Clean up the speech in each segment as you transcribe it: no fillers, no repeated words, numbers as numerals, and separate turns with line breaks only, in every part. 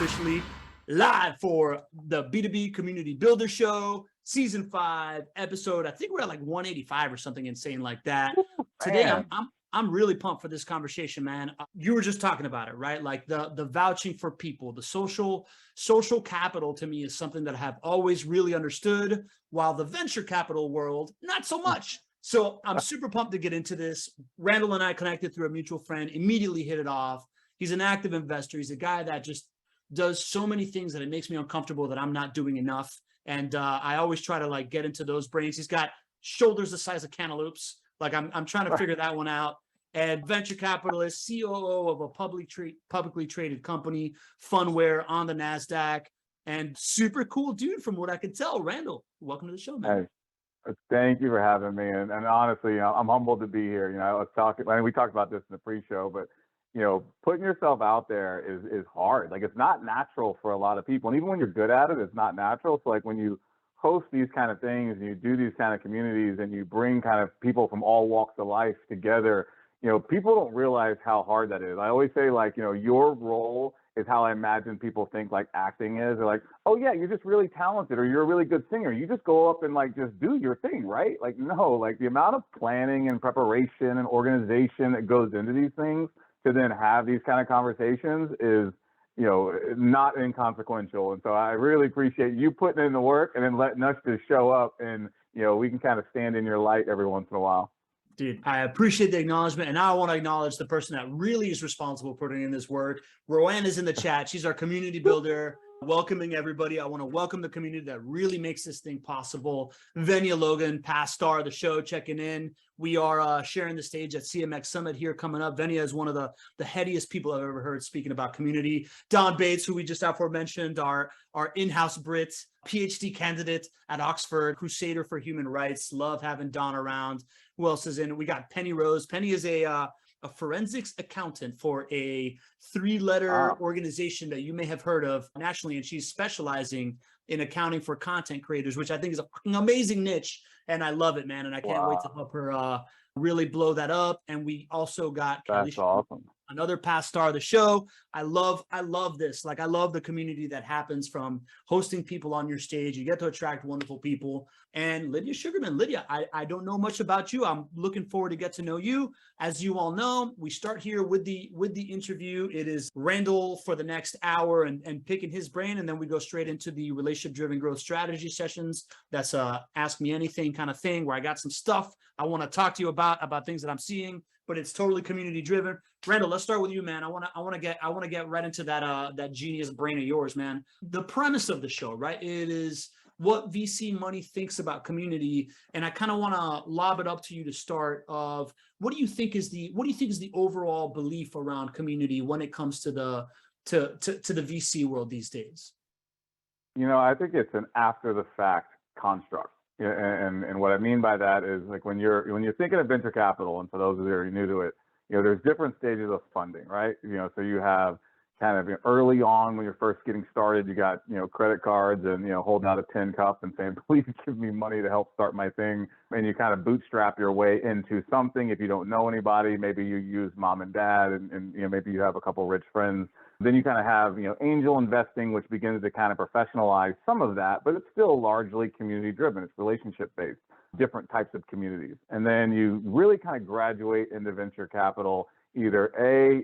officially live for the B2B Community Builder Show, Season 5, episode, I think we're at like 185 or something insane like that. Today, I'm really pumped for this conversation, man. You were just talking about it, right? Like the vouching for people, the social capital to me is something that I have always really understood, while the venture capital world, not so much. So I'm super pumped to get into this. Randall and I connected through a mutual friend, immediately hit it off. He's an active investor. He's a guy that just does so many things that it makes me uncomfortable that I'm not doing enough. And I always try to like get into those brains. He's got shoulders the size of cantaloupes. Like I'm trying to figure that one out. And venture capitalist, COO of a publicly traded company, Phunware on the NASDAQ, and super cool dude from what I can tell. Randall, welcome to the show, man.
Hey, thank you for having me. And honestly, I'm humbled to be here. We talked about this in the pre-show, but putting yourself out there is hard. Like, it's not natural for a lot of people. And even when you're good at it, it's not natural. So like when you host these kind of things and you do these kind of communities and you bring kind of people from all walks of life together, people don't realize how hard that is. I always say, like, your role is how I imagine people think like acting is. They're like, oh yeah, you're just really talented, or you're a really good singer. You just go up and like just do your thing, right? Like, no, like the amount of planning and preparation and organization that goes into these things to then have these kind of conversations is, not inconsequential. And so I really appreciate you putting in the work and then letting us just show up and, we can kind of stand in your light every once in a while.
Dude, I appreciate the acknowledgement, and now I want to acknowledge the person that really is responsible for putting in this work. Roanne is in the chat. She's our community builder, welcoming everybody. I want to welcome the community that really makes this thing possible. Venya Logan, past star of the show, checking in. We are sharing the stage at CMX Summit here coming up. Venya is one of the headiest people I've ever heard speaking about community. Don Bates, who we just aforementioned, our in-house Brit, PhD candidate at Oxford, crusader for human rights. Love having Don around. Who else is in? We got Penny Rose. Penny is a forensics accountant for a 3-letter organization that you may have heard of nationally, and she's specializing in accounting for content creators, which I think is an amazing niche, and I love it, man. And I can't wait to help her really blow that up. And we also got
That's awesome.
Another past star of the show. I love this. Like, I love the community that happens from hosting people on your stage. You get to attract wonderful people. And Lydia Sugarman. Lydia, I don't know much about you. I'm looking forward to get to know you. As you all know, we start here with the interview. It is Randall for the next hour and picking his brain. And then we go straight into the relationship-driven growth strategy sessions. That's Ask Me Anything kind of thing, where I got some stuff I want to talk to you about things that I'm seeing, but it's totally community driven. Randall, let's start with you, man. I want to get right into that genius brain of yours, man. The premise of the show, right? It is what VC money thinks about community, and I kind of want to lob it up to you to start. Of what do you think is the overall belief around community when it comes to the VC world these days?
I think it's an after the fact construct. And what I mean by that is, like, when you're thinking of venture capital, and for those of you who are new to it, there's different stages of funding, right? So you have kind of early on when you're first getting started, you got, credit cards and, holding out a tin cup and saying, please give me money to help start my thing. And you kind of bootstrap your way into something. If you don't know anybody, maybe you use mom and dad and maybe you have a couple rich friends. Then you kind of have, angel investing, which begins to kind of professionalize some of that, but it's still largely community driven. It's relationship based, different types of communities. And then you really kind of graduate into venture capital, either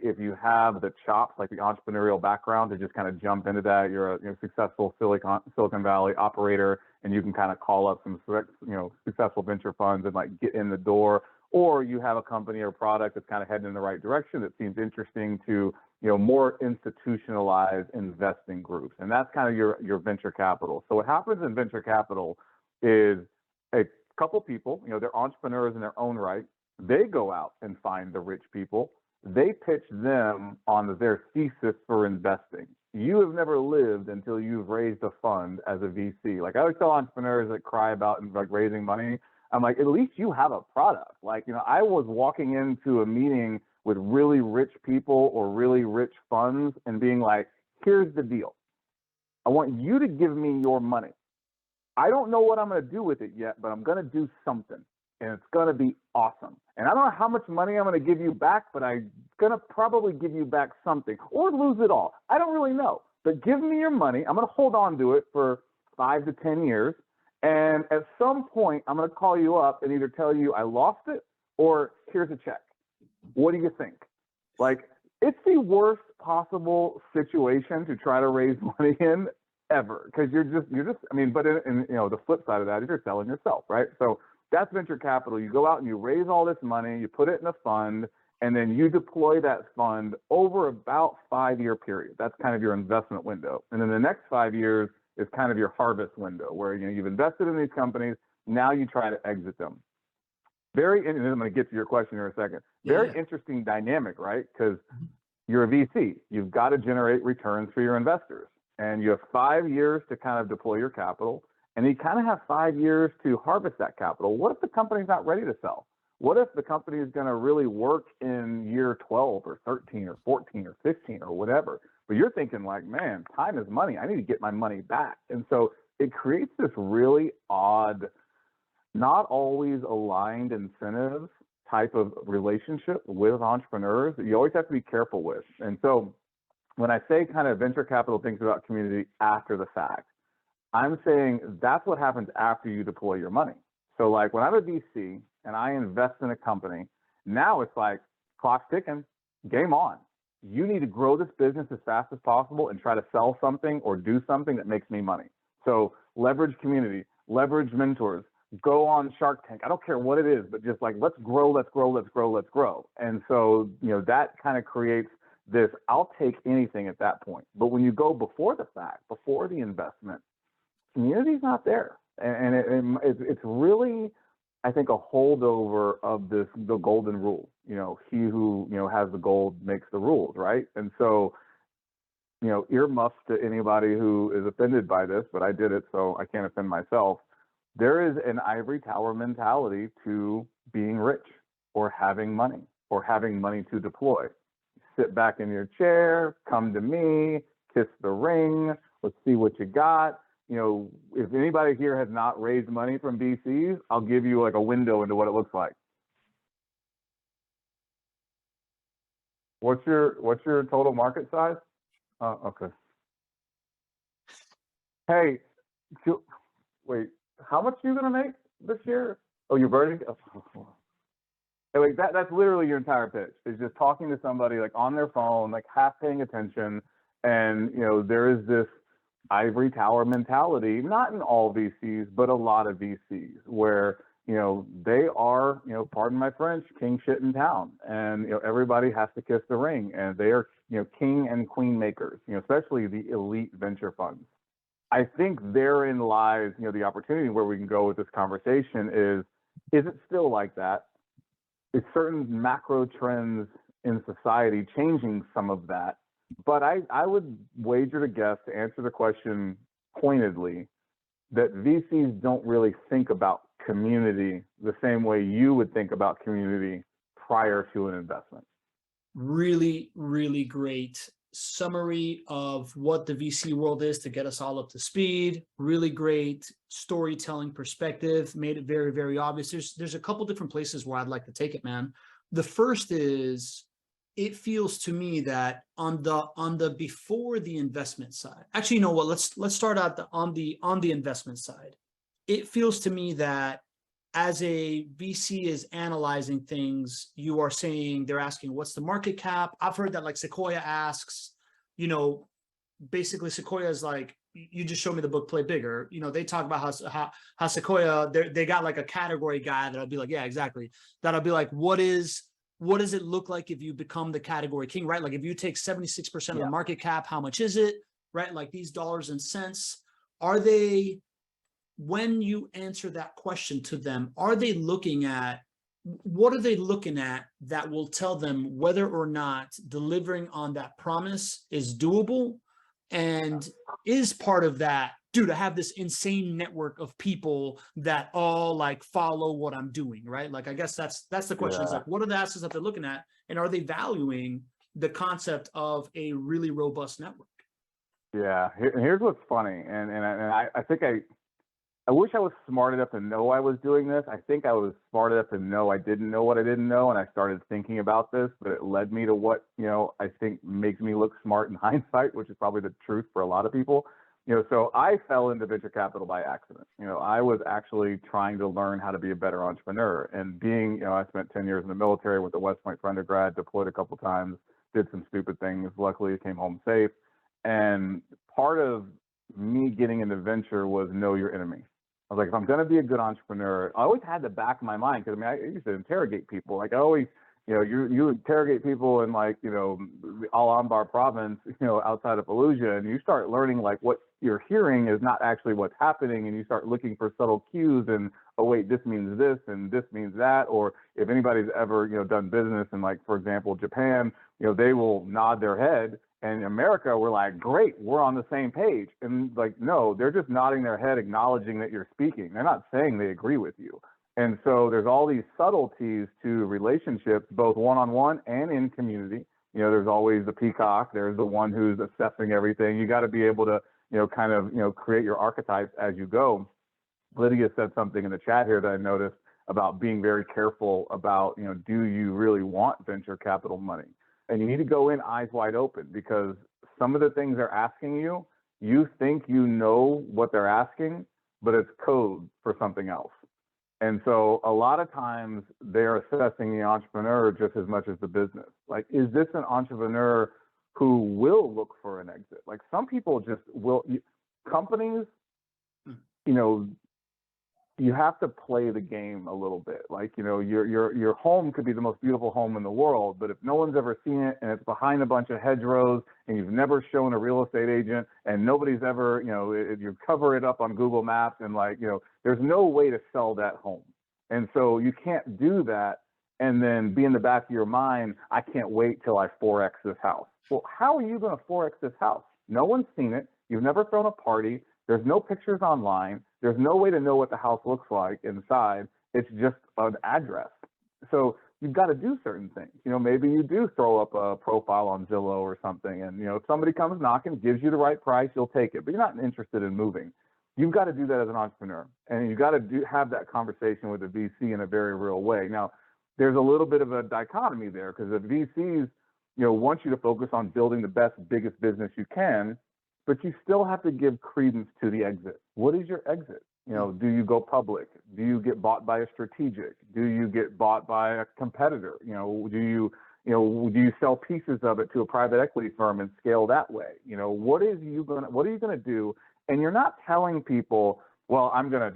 if you have the chops, like the entrepreneurial background, to just kind of jump into that. You're a successful Silicon Valley operator, and you can kind of call up some, successful venture funds and like get in the door. Or you have a company or product that's kind of heading in the right direction that seems interesting to, more institutionalized investing groups. And that's kind of your venture capital. So what happens in venture capital is a couple people, they're entrepreneurs in their own right. They go out and find the rich people. They pitch them on their thesis for investing. You have never lived until you've raised a fund as a VC. Like, I always tell entrepreneurs that cry about like raising money, I'm like, at least you have a product. Like, I was walking into a meeting with really rich people or really rich funds and being like, here's the deal. I want you to give me your money. I don't know what I'm going to do with it yet, but I'm going to do something, and it's going to be awesome. And I don't know how much money I'm going to give you back, but I'm going to probably give you back something or lose it all. I don't really know. but give me your money. I'm going to hold on to it for 5 to 10 years. And at some point, I'm going to call you up and either tell you I lost it or here's a check. What do you think? Like, it's the worst possible situation to try to raise money in ever, because you're just, I mean, but in the flip side of that is you're selling yourself, right? So that's venture capital. You go out and you raise all this money, you put it in a fund, and then you deploy that fund over about 5-year period. That's kind of your investment window. And then the next 5 years is kind of your harvest window, where you've invested in these companies. Now you try to exit them. And I'm going to get to your question in a second. Very interesting dynamic, right? Because you're a VC. You've got to generate returns for your investors. And you have 5 years to kind of deploy your capital. And you kind of have 5 years to harvest that capital. What if the company's not ready to sell? What if the company is going to really work in year 12 or 13 or 14 or 15 or whatever? But you're thinking like, man, time is money. I need to get my money back. And so it creates this really odd, not always aligned incentives type of relationship with entrepreneurs that you always have to be careful with. And so when I say kind of venture capital thinks about community after the fact, I'm saying that's what happens after you deploy your money. So like when I'm a VC and I invest in a company, now it's like clock's ticking, game on. You need to grow this business as fast as possible and try to sell something or do something that makes me money. So leverage community, leverage mentors, go on Shark Tank. I don't care what it is, but just like, let's grow, let's grow, let's grow, let's grow. And so, that kind of creates this, I'll take anything at that point. But when you go before the fact, before the investment, community's not there. And it's really, I think, a holdover of the golden rule. He who, has the gold makes the rules, right? And so, earmuffs to anybody who is offended by this, but I did it, so I can't offend myself. There is an ivory tower mentality to being rich or having money to deploy. Sit back in your chair, come to me, kiss the ring, let's see what you got. If anybody here has not raised money from VCs, I'll give you like a window into what it looks like. What's your total market size? Oh, okay. Hey, wait, how much are you gonna make this year? Oh, you're burning? Oh. Hey, like that's literally your entire pitch. Is just talking to somebody like on their phone, like half paying attention, and there is this ivory tower mentality, not in all VCs, but a lot of VCs, where they are, pardon my French, king shit in town, and everybody has to kiss the ring, and they are king and queen makers, especially the elite venture funds. I think therein lies the opportunity where we can go with this conversation is it still like that? Is certain macro trends in society changing some of that? But I would wager to guess, to answer the question pointedly, that VCs don't really think about community the same way you would think about community prior to an investment.
Really, really great summary of what the VC world is to get us all up to speed. Really great storytelling perspective, made it very, very obvious. There's a couple different places where I'd like to take it, man. The first is, it feels to me that on the before the investment side, actually, you know what? Let's start out on the investment side. It feels to me that as a VC is analyzing things, you are saying, they're asking, what's the market cap? I've heard that like Sequoia asks, basically Sequoia is like, you just showed me the book Play Bigger. They talk about how Sequoia, they got like a category guy that'll be like, yeah, exactly. That'll be like, what does it look like if you become the category king, right? Like if you take 76% of the market cap, how much is it, right? Like these dollars and cents, when you answer that question to them, what are they looking at that will tell them whether or not delivering on that promise is doable? And is part of that, dude, I have this insane network of people that all like follow what I'm doing, right? Like, I guess that's the question. Is like, what are the assets that they're looking at? And are they valuing the concept of a really robust network?
Yeah, here's what's funny. And I think I wish I was smart enough to know I was doing this. I think I was smart enough to know I didn't know what I didn't know, and I started thinking about this, but it led me to what, I think makes me look smart in hindsight, which is probably the truth for a lot of people. So I fell into venture capital by accident. I was actually trying to learn how to be a better entrepreneur, and being, I spent 10 years in the military, went to West Point for undergrad, deployed a couple times, did some stupid things. Luckily, I came home safe. And part of me getting into venture was know your enemy. I was like, if I'm going to be a good entrepreneur, I always had the back of my mind, because I used to interrogate people. Like, I always, you interrogate people in, like, Al-Anbar province, outside of Fallujah, and you start learning, like, what you're hearing is not actually what's happening, and you start looking for subtle cues, and, oh wait, this means this and this means that. Or if anybody's ever, done business in, like, for example, Japan, they will nod their head. And in America, we're like, great, we're on the same page. And like, no, they're just nodding their head, acknowledging that you're speaking. They're not saying they agree with you. And so there's all these subtleties to relationships, both one-on-one and in community. There's always the peacock. There's the one who's assessing everything. You got to be able to, kind of, create your archetypes as you go. Lydia said something in the chat here that I noticed about being very careful about, do you really want venture capital money? And you need to go in eyes wide open, because some of the things they're asking you, you think you know what they're asking, but it's code for something else. And so a lot of times they're assessing the entrepreneur just as much as the business. Like, is this an entrepreneur who will look for an exit? Like, some people just will. Companies, you have to play the game a little bit. Like, your home could be the most beautiful home in the world, but if no one's ever seen it and it's behind a bunch of hedgerows and you've never shown a real estate agent and nobody's ever, you cover it up on Google Maps and, like, there's no way to sell that home. And so you can't do that and then be in the back of your mind, I can't wait till I 4X this house. Well, how are you going to 4X this house? No one's seen it. You've never thrown a party. There's no pictures online. There's no way to know what the house looks like inside. It's just an address. So you've got to do certain things. Maybe you do throw up a profile on Zillow or something, and, if somebody comes knocking, gives you the right price, you'll take it, but you're not interested in moving. You've got to do that as an entrepreneur, and you've got to have that conversation with a VC in a very real way. Now, there's a little bit of a dichotomy there, because the VCs, want you to focus on building the best, biggest business you can, but you still have to give credence to the exit. What is your exit? Do you go public? Do you get bought by a strategic? Do you get bought by a competitor? Do you sell pieces of it to a private equity firm and scale that way? What are you gonna do? And you're not telling people, well, I'm gonna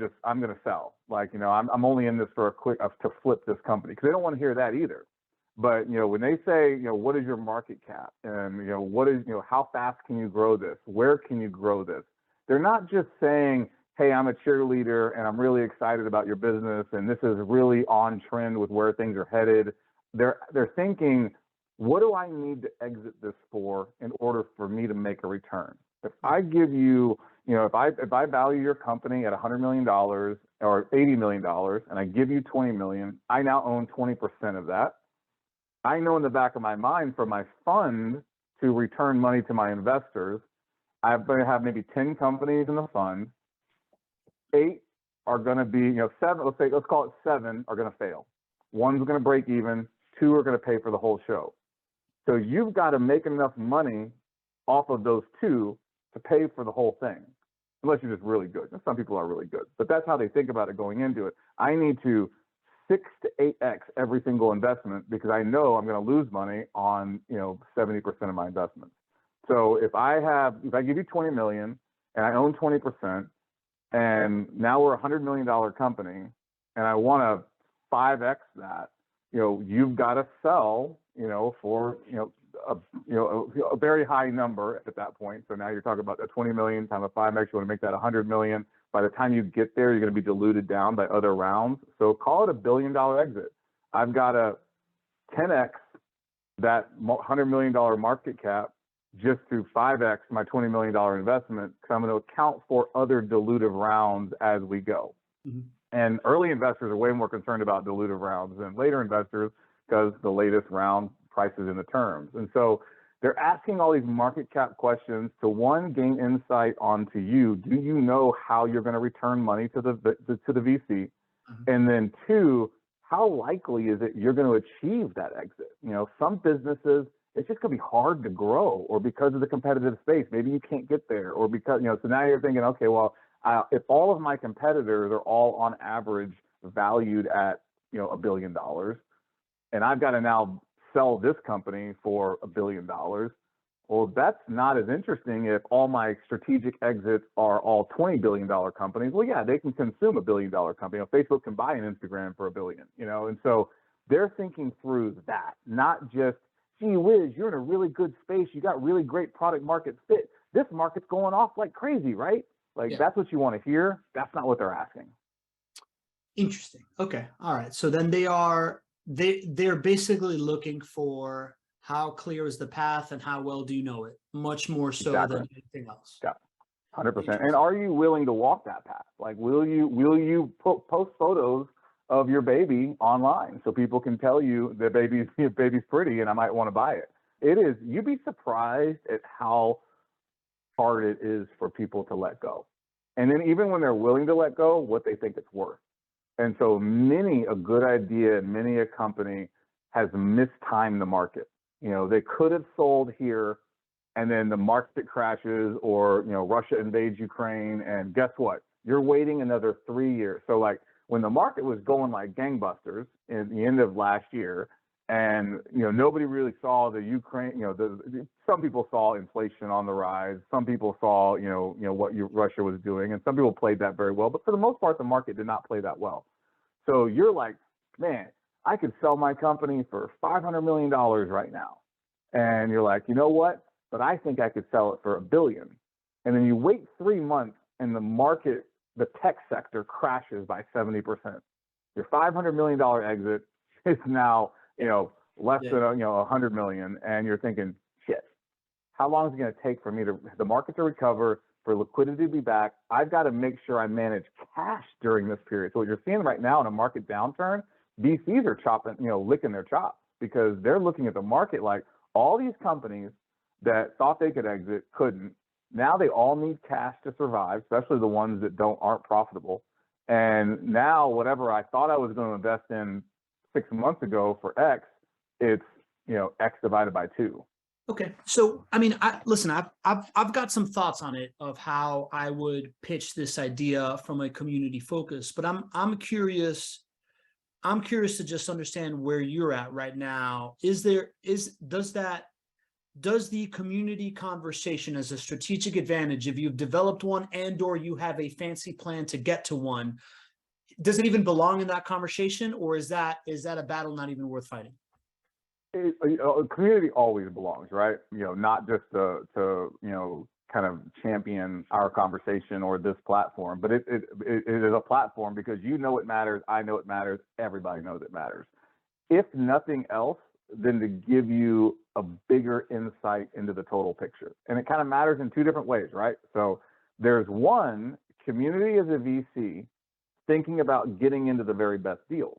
sell. Like, I'm only in this for to flip this company, because they don't want to hear that either. But, when they say, what is your market cap, and, what is, how fast can you grow this? Where can you grow this? They're not just saying, hey, I'm a cheerleader and I'm really excited about your business and this is really on trend with where things are headed. They're thinking, what do I need to exit this for in order for me to make a return? If I give you, if I value your company at $100 million or $80 million and I give you $20 million, I now own 20% of that. I know in the back of my mind, for my fund to return money to my investors, I'm going to have maybe 10 companies in the fund. 8 are going to be, 7, let's call it 7 are going to fail. 1's going to break even. 2 are going to pay for the whole show. So you've got to make enough money off of those 2 to pay for the whole thing, unless you're just really good. And some people are really good, but that's how they think about it going into it. I need to 6 to 8x every single investment, because I know I'm going to lose money on 70% of my investments. So if I give you 20 million and I own 20%, and now we're a $100 million company, and I want to 5x that, you've got to sell, for a very high number at that point. So now you're talking about a 20 million times a 5x. You want to make that 100 million. By the time you get there, you're going to be diluted down by other rounds. So call it a $1 billion exit. I've got to 10x that $100 million market cap just through 5x my $20 million investment, because I'm going to account for other dilutive rounds as we go. Mm-hmm. And early investors are way more concerned about dilutive rounds than later investors, because the latest round prices in the terms. And so, They're asking all these market cap questions to, one, gain insight onto you. Do you know how you're going to return money to the VC? And then two, how likely is it you're going to achieve that exit? Some businesses, it's just going to be hard to grow, or because of the competitive space, maybe you can't get there, or because, so now you're thinking, okay, well, if all of my competitors are all on average valued at, $1 billion, and I've got to now sell this company for $1 billion, well, that's not as interesting if all my strategic exits are all $20 billion companies. Well, yeah, they can consume $1 billion company. Facebook can buy an Instagram for $1 billion, and so they're thinking through that, not just, gee whiz, you're in a really good space. You got really great product market fit. This market's going off like crazy, right? That's what you want to hear. That's not what they're asking.
Interesting. Okay. All right. So then they're basically looking for how clear is the path and how well do you know it, much more so than anything else.
Yeah, 100%. And are you willing to walk that path? Will you post photos of your baby online so people can tell you the baby's pretty and I might want to buy it? You'd be surprised at how hard it is for people to let go. And then even when they're willing to let go, what they think it's worth. And so many a good idea, many a company has mistimed the market. They could have sold here and then the market crashes, or, Russia invades Ukraine, and guess what? You're waiting another 3 years. So when the market was going like gangbusters at the end of last year, and nobody really saw the Ukraine, some people saw inflation on the rise, some people saw what Russia was doing, and some people played that very well, but for the most part the market did not play that well. So you're like, man, I could sell my company for $500 million right now, and you're like, you know what, but I think I could sell it for $1 billion. And then you wait 3 months and the market, the tech sector, crashes by 70%. Your $500 million exit is now less than $100 million, and you're thinking, shit, how long is it going to take for the market to recover, for liquidity to be back? I've got to make sure I manage cash during this period. So what you're seeing right now in a market downturn, VCs are licking their chops, because they're looking at the market like all these companies that thought they could exit couldn't. Now they all need cash to survive, especially the ones that aren't profitable. And now whatever I thought I was going to invest in 6 months ago for X, it's X divided by 2.
Okay. So, I mean, I've got some thoughts on it of how I would pitch this idea from a community focus, but I'm curious to just understand where you're at right now. Does the community conversation as a strategic advantage, if you've developed one and or you have a fancy plan to get to one, does it even belong in that conversation, or is that a battle not even worth fighting?
Community always belongs, right? Not just to kind of champion our conversation or this platform, but it is a platform because it matters, I know it matters, everybody knows it matters. If nothing else, then to give you a bigger insight into the total picture. And it kind of matters in 2 different ways, right? So there's one, community as a VC thinking about getting into the very best deals.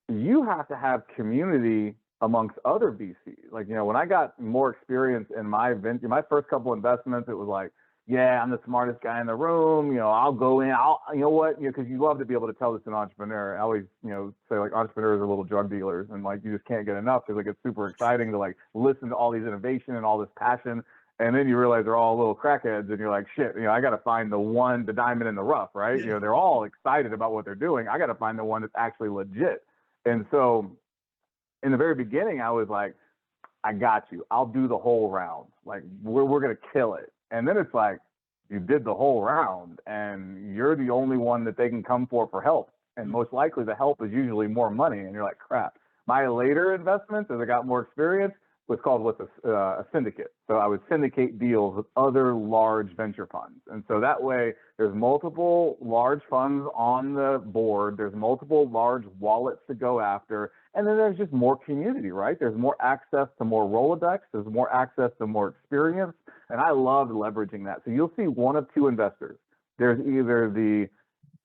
You have to have community amongst other VCs. When I got more experience in my first couple investments, it was like, yeah, I'm the smartest guy in the room. I'll go in. Because you love to be able to tell this to an entrepreneur. I always, say entrepreneurs are little drug dealers, and you just can't get enough because it's super exciting to listen to all these innovation and all this passion. And then you realize they're all little crackheads, and you're like, shit, I got to find the diamond in the rough, right? They're all excited about what they're doing. I got to find the one that's actually legit. And so in the very beginning, I was like, I got you. I'll do the whole round. We're going to kill it. And then it's like, you did the whole round and you're the only one that they can come for help. And most likely the help is usually more money. And you're like, crap. My later investments, as I got more experience, was called a syndicate. So I would syndicate deals with other large venture funds. And so that way there's multiple large funds on the board. There's multiple large wallets to go after. And then there's just more community, right? There's more access to more Rolodex. There's more access to more experience. And I love leveraging that. So you'll see one of 2 investors. There's either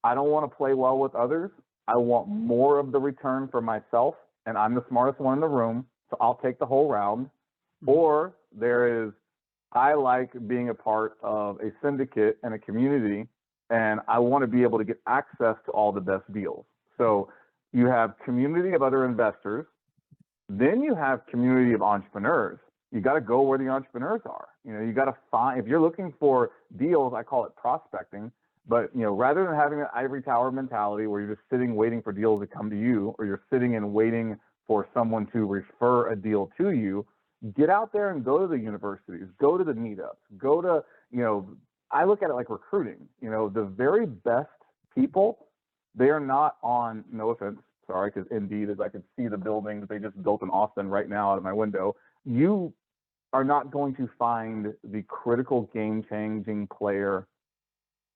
I don't want to play well with others. I want more of the return for myself. And I'm the smartest one in the room. So I'll take the whole round. Or there is, I like being a part of a syndicate and a community, and I want to be able to get access to all the best deals. So you have community of other investors, then you have community of entrepreneurs. You got to go where the entrepreneurs are. You got to find, if you're looking for deals, I call it prospecting, but rather than having that ivory tower mentality where you're just sitting waiting for deals to come to you, or you're sitting and waiting for someone to refer a deal to you, get out there and go to the universities, go to the meetups, go to, I look at it like recruiting. The very best people, they are not on, no offense, sorry, because Indeed, as I can see the building that they just built in Austin right now out of my window, you are not going to find the critical game-changing player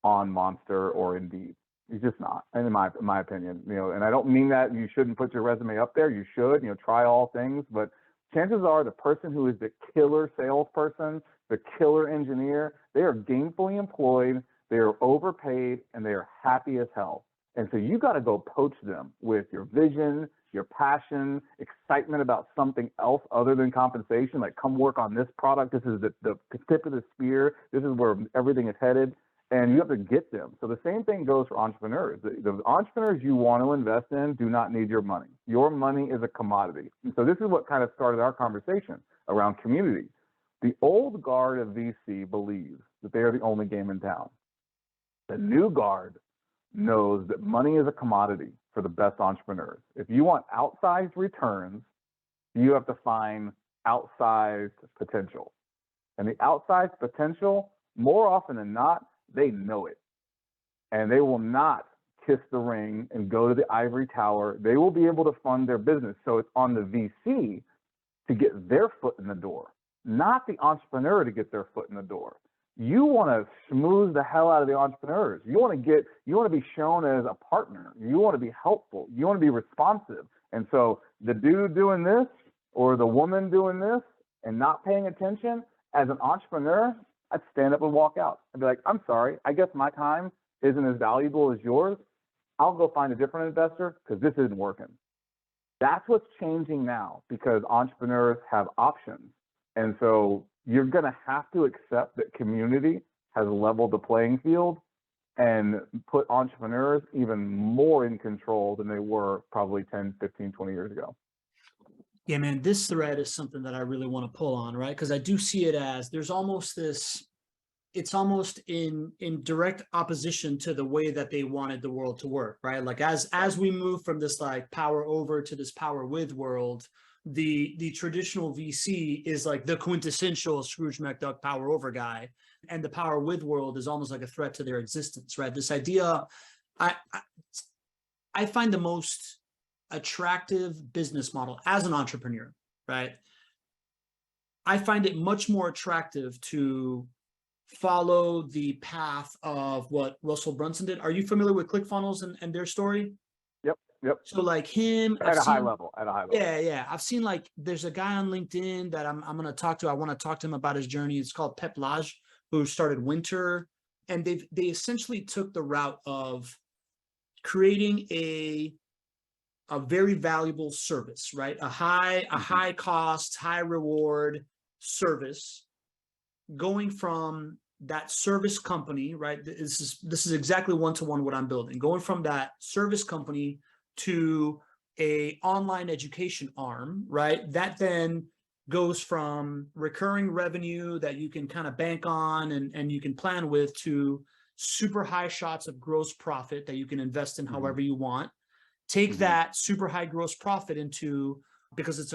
on Monster or Indeed. It's just not, in my opinion. And I don't mean that you shouldn't put your resume up there. You should, try all things, but chances are the person who is the killer salesperson, the killer engineer, they are gainfully employed, they are overpaid, and they are happy as hell. And so you got to go poach them with your vision, your passion, excitement about something else other than compensation. Like, come work on this product. This is the tip of the spear. This is where everything is headed. And you have to get them. So the same thing goes for entrepreneurs. The entrepreneurs you want to invest in do not need your money. Your money is a commodity. And so this is what kind of started our conversation around community. The old guard of VC believes that they are the only game in town. The new guard knows that money is a commodity for the best entrepreneurs. If you want outsized returns, you have to find outsized potential. And the outsized potential, more often than not, they know it. And they will not kiss the ring and go to the ivory tower. They will be able to fund their business. So it's on the VC to get their foot in the door, not the entrepreneur to get their foot in the door. You want to smooth the hell out of the entrepreneurs. You want to be shown as a partner. You want to be helpful. You want to be responsive. And so the dude doing this or the woman doing this and not paying attention, as an entrepreneur, I'd stand up and walk out. I'd be like, I'm sorry, I guess my time isn't as valuable as yours. I'll go find a different investor because this isn't working. That's what's changing now because entrepreneurs have options. And so you're going to have to accept that community has leveled the playing field and put entrepreneurs even more in control than they were probably 10, 15, 20 years ago.
Yeah, man, this thread is something that I really want to pull on, right? Because I do see it as there's almost this, it's almost in direct opposition to the way that they wanted the world to work, right? Like as we move from this like power over to this power with world, the traditional VC is like the quintessential Scrooge McDuck power over guy, and the power with world is almost like a threat to their existence, right? This idea, I find the most attractive business model as an entrepreneur, right? I find it much more attractive to follow the path of what Russell Brunson did. Are you familiar with ClickFunnels and their story?
Yep.
So like him
at a high level.
Yeah. I've seen like there's a guy on LinkedIn that I'm going to talk to. I want to talk to him about his journey. It's called Pep Lage, who started Winter, and they essentially took the route of creating a very valuable service, right? A high cost, high reward service, going from that service company, right? This is exactly one-to-one what I'm building. Going from that service company to a online education arm, right? That then goes from recurring revenue that you can kind of bank on and you can plan with to super high shots of gross profit that you can invest in however you want. Take that super high gross profit into, because it's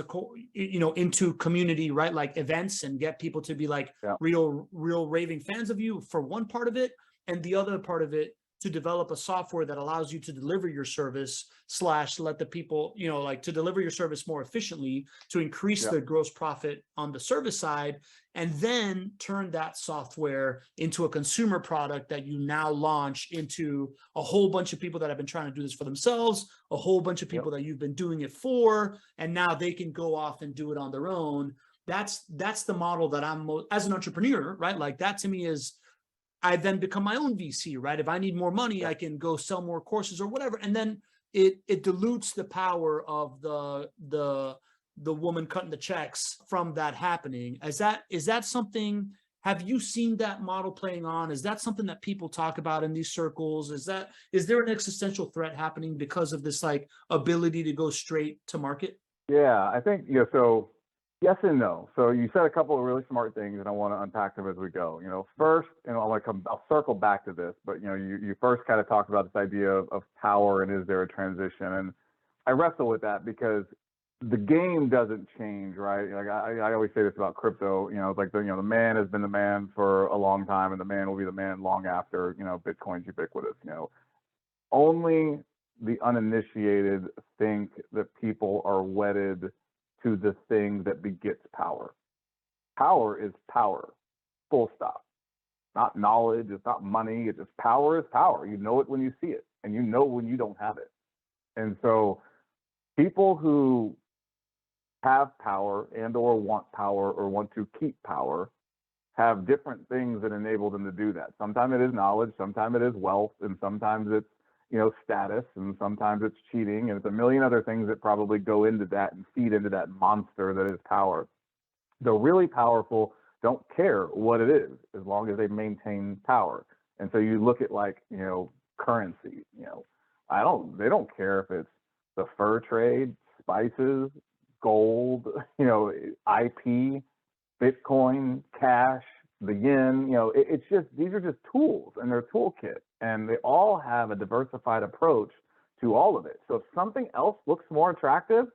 into community, right? Like events, and get people to be like real raving fans of you for one part of it. And the other part of it, to develop a software that allows you to deliver your service / let the people, to deliver your service more efficiently to increase the gross profit on the service side, and then turn that software into a consumer product that you now launch into a whole bunch of people that have been trying to do this for themselves, a whole bunch of people that you've been doing it for, and now they can go off and do it on their own. That's the model that I'm, as an entrepreneur, right? Like that to me is, I then become my own VC, right? If I need more money, I can go sell more courses or whatever. And then it dilutes the power of the the woman cutting the checks from that happening. Is that something, have you seen that model playing on? Is that something that people talk about in these circles? Is there an existential threat happening because of this like ability to go straight to market?
Yeah, I think, so yes and no. So you said a couple of really smart things, and I want to unpack them as we go. First, I'll circle back to this, but you first kind of talked about this idea of power and is there a transition? And I wrestle with that because the game doesn't change, right? Like I always say this about crypto. It's like the man has been the man for a long time, and the man will be the man long after Bitcoin's ubiquitous. Only the uninitiated think that people are wedded to the thing that begets power. Power is power, full stop. Not knowledge, it's not money, it's just power is power. You know it when you see it, and you know when you don't have it. And so people who have power and or want to keep power have different things that enable them to do that. Sometimes it is knowledge, sometimes it is wealth, and sometimes it's status, and sometimes it's cheating, and it's a million other things that probably go into that and feed into that monster that is power. The really powerful don't care what it is as long as they maintain power. And so you look at currency, they don't care if it's the fur trade, spices, gold, IP, Bitcoin, cash, the yen, it's just, these are just tools and they're toolkit, and they all have a diversified approach to all of it. So if something else looks more attractive,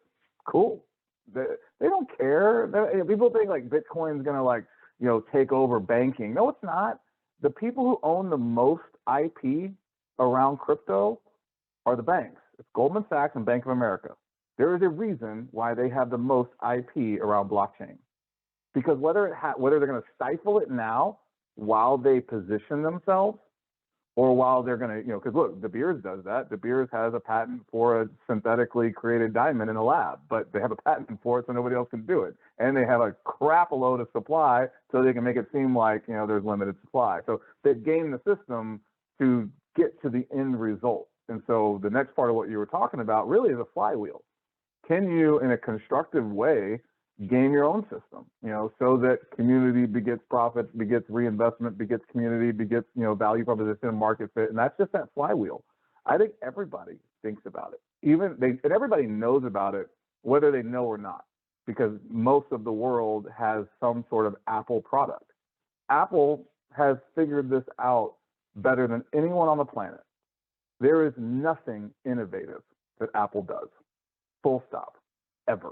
cool. They don't care. People think like Bitcoin's going to take over banking. No, it's not. The people who own the most IP around crypto are the banks. It's Goldman Sachs and Bank of America. There is a reason why they have the most IP around blockchain. Because whether they're going to stifle it now while they position themselves, or while they're going to, because look, De Beers does that. De Beers has a patent for a synthetically created diamond in a lab, but they have a patent for it so nobody else can do it. And they have a crap load of supply so they can make it seem like, there's limited supply. So they game the system to get to the end result. And so the next part of what you were talking about really is a flywheel. Can you, in a constructive way, game your own system, so that community begets profit, begets reinvestment, begets community, begets, value proposition, market fit. And that's just that flywheel. I think everybody thinks about it. And everybody knows about it, whether they know or not, because most of the world has some sort of Apple product. Apple has figured this out better than anyone on the planet. There is nothing innovative that Apple does, full stop, ever.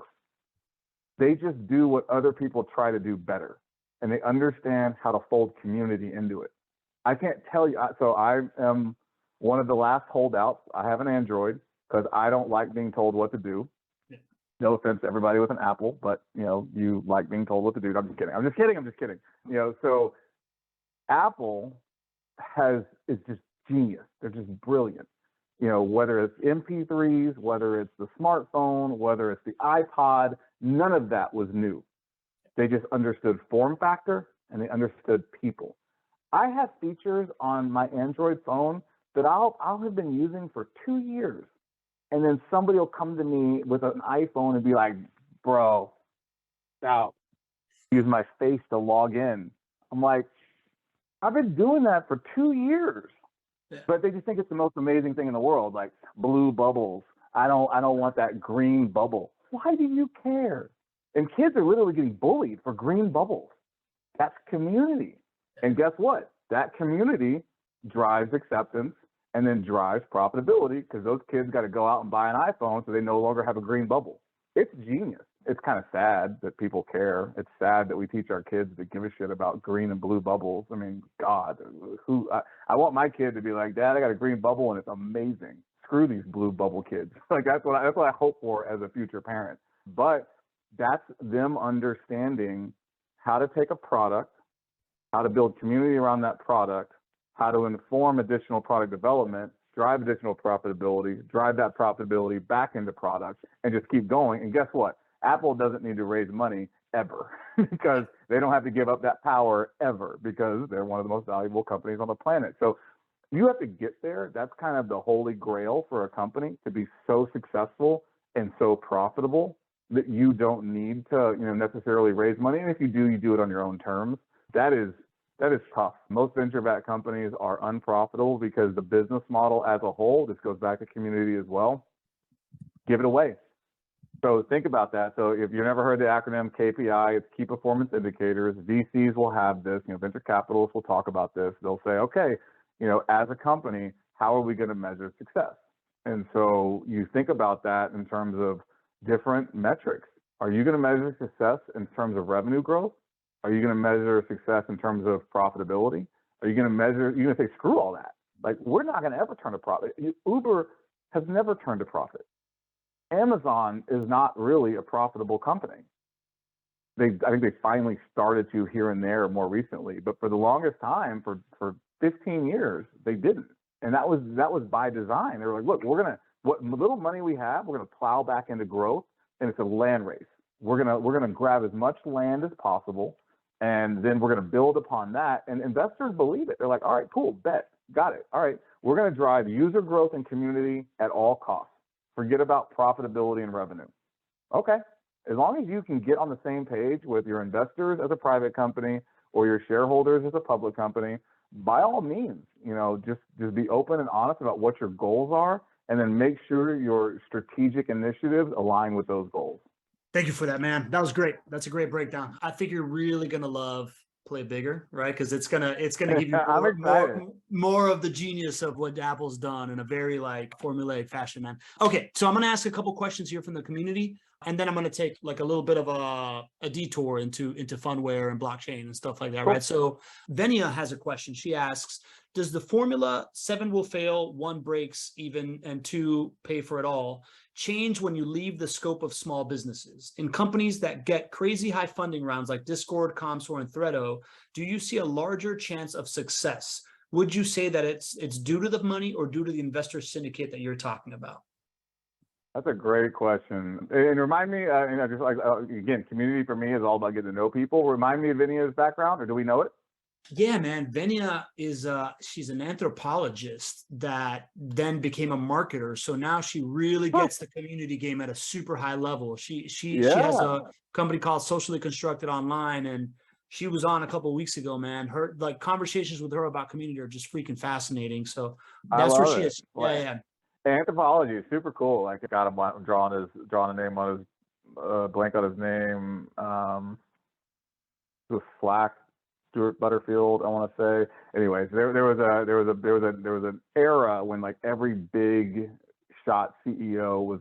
They just do what other people try to do better, and they understand how to fold community into it. I can't tell you. So I am one of the last holdouts. I have an Android because I don't like being told what to do. Yeah. No offense to everybody with an Apple, but you like being told what to do. I'm just kidding. So Apple is just genius. They're just brilliant. Whether it's MP3s, whether it's the smartphone, whether it's the iPod, none of that was new. They just understood form factor and they understood people. I have features on my Android phone that I'll have been using for 2 years. And then somebody will come to me with an iPhone and be like, bro, now use my face to log in. I'm like, I've been doing that for 2 years. Yeah. But they just think it's the most amazing thing in the world, like blue bubbles. I don't want that green bubble. Why do you care? And kids are literally getting bullied for green bubbles. That's community. And guess what? That community drives acceptance and then drives profitability, because those kids got to go out and buy an iPhone so they no longer have a green bubble. It's genius. It's kind of sad that people care. It's sad that we teach our kids to give a shit about green and blue bubbles. I mean, God, I want my kid to be like, Dad, I got a green bubble and it's amazing. Screw these blue bubble kids. Like that's what I hope for as a future parent. But that's them understanding how to take a product, how to build community around that product, how to inform additional product development, drive additional profitability, drive that profitability back into products, and just keep going. And guess what? Apple doesn't need to raise money ever because they don't have to give up that power ever, because they're one of the most valuable companies on the planet. So you have to get there. That's kind of the holy grail for a company to be so successful and so profitable. that you don't need to, necessarily raise money. And if you do, you do it on your own terms. That is tough. Most venture-backed companies are unprofitable because the business model as a whole, this goes back to community as well, give it away. So think about that. So if you've never heard the acronym KPI, it's key performance indicators. VCs will have this, venture capitalists will talk about this. They'll say, okay, as a company, how are we going to measure success? And so you think about that in terms of different metrics. Are you going to measure success in terms of revenue growth? Are you going to measure success in terms of profitability? Are you going to measure, you're going to say, screw all that. Like, we're not going to ever turn a profit. Uber has never turned a profit. Amazon is not really a profitable company. I think they finally started to here and there more recently, but for the longest time, for 15 years, they didn't. And that was by design. They were like, look, what little money we have, we're gonna plow back into growth, and it's a land race. We're gonna grab as much land as possible, and then we're gonna build upon that. And investors believe it. They're like, all right, cool, bet, got it. All right, we're gonna drive user growth and community at all costs. Forget about profitability and revenue. Okay, as long as you can get on the same page with your investors as a private company or your shareholders as a public company, by all means, just be open and honest about what your goals are, and then make sure your strategic initiatives align with those goals.
Thank you for that, man. That was great. That's a great breakdown. I think you're really gonna love Play Bigger, right? Because it's gonna give you more of the genius of what Apple's done in a very formulaic fashion, man. Okay, so I'm gonna ask a couple questions here from the community, and then I'm gonna take a little bit of a detour into Phunware and blockchain and stuff like that, cool. Right? So Venia has a question. She asks, does the formula 7 will fail, 1 breaks even, and 2 pay for it all change when you leave the scope of small businesses? In companies that get crazy high funding rounds like Discord, Comscore, and Threado, do you see a larger chance of success? Would you say that it's due to the money or due to the investor syndicate that you're talking about?
That's a great question. And remind me, again, community for me is all about getting to know people. Remind me of Venia's background, or do we know it?
Yeah, man. Venia is she's an anthropologist that then became a marketer. So now she really gets the community game at a super high level. She has a company called Socially Constructed Online, and she was on a couple of weeks ago, man. Her conversations with her about community are just freaking fascinating. So that's where she is. Yeah.
Anthropology is super cool. Like, got him drawing a name on his blank on his name. It was Slack. Stuart Butterfield, I want to say. Anyways, there was an era when every big shot CEO was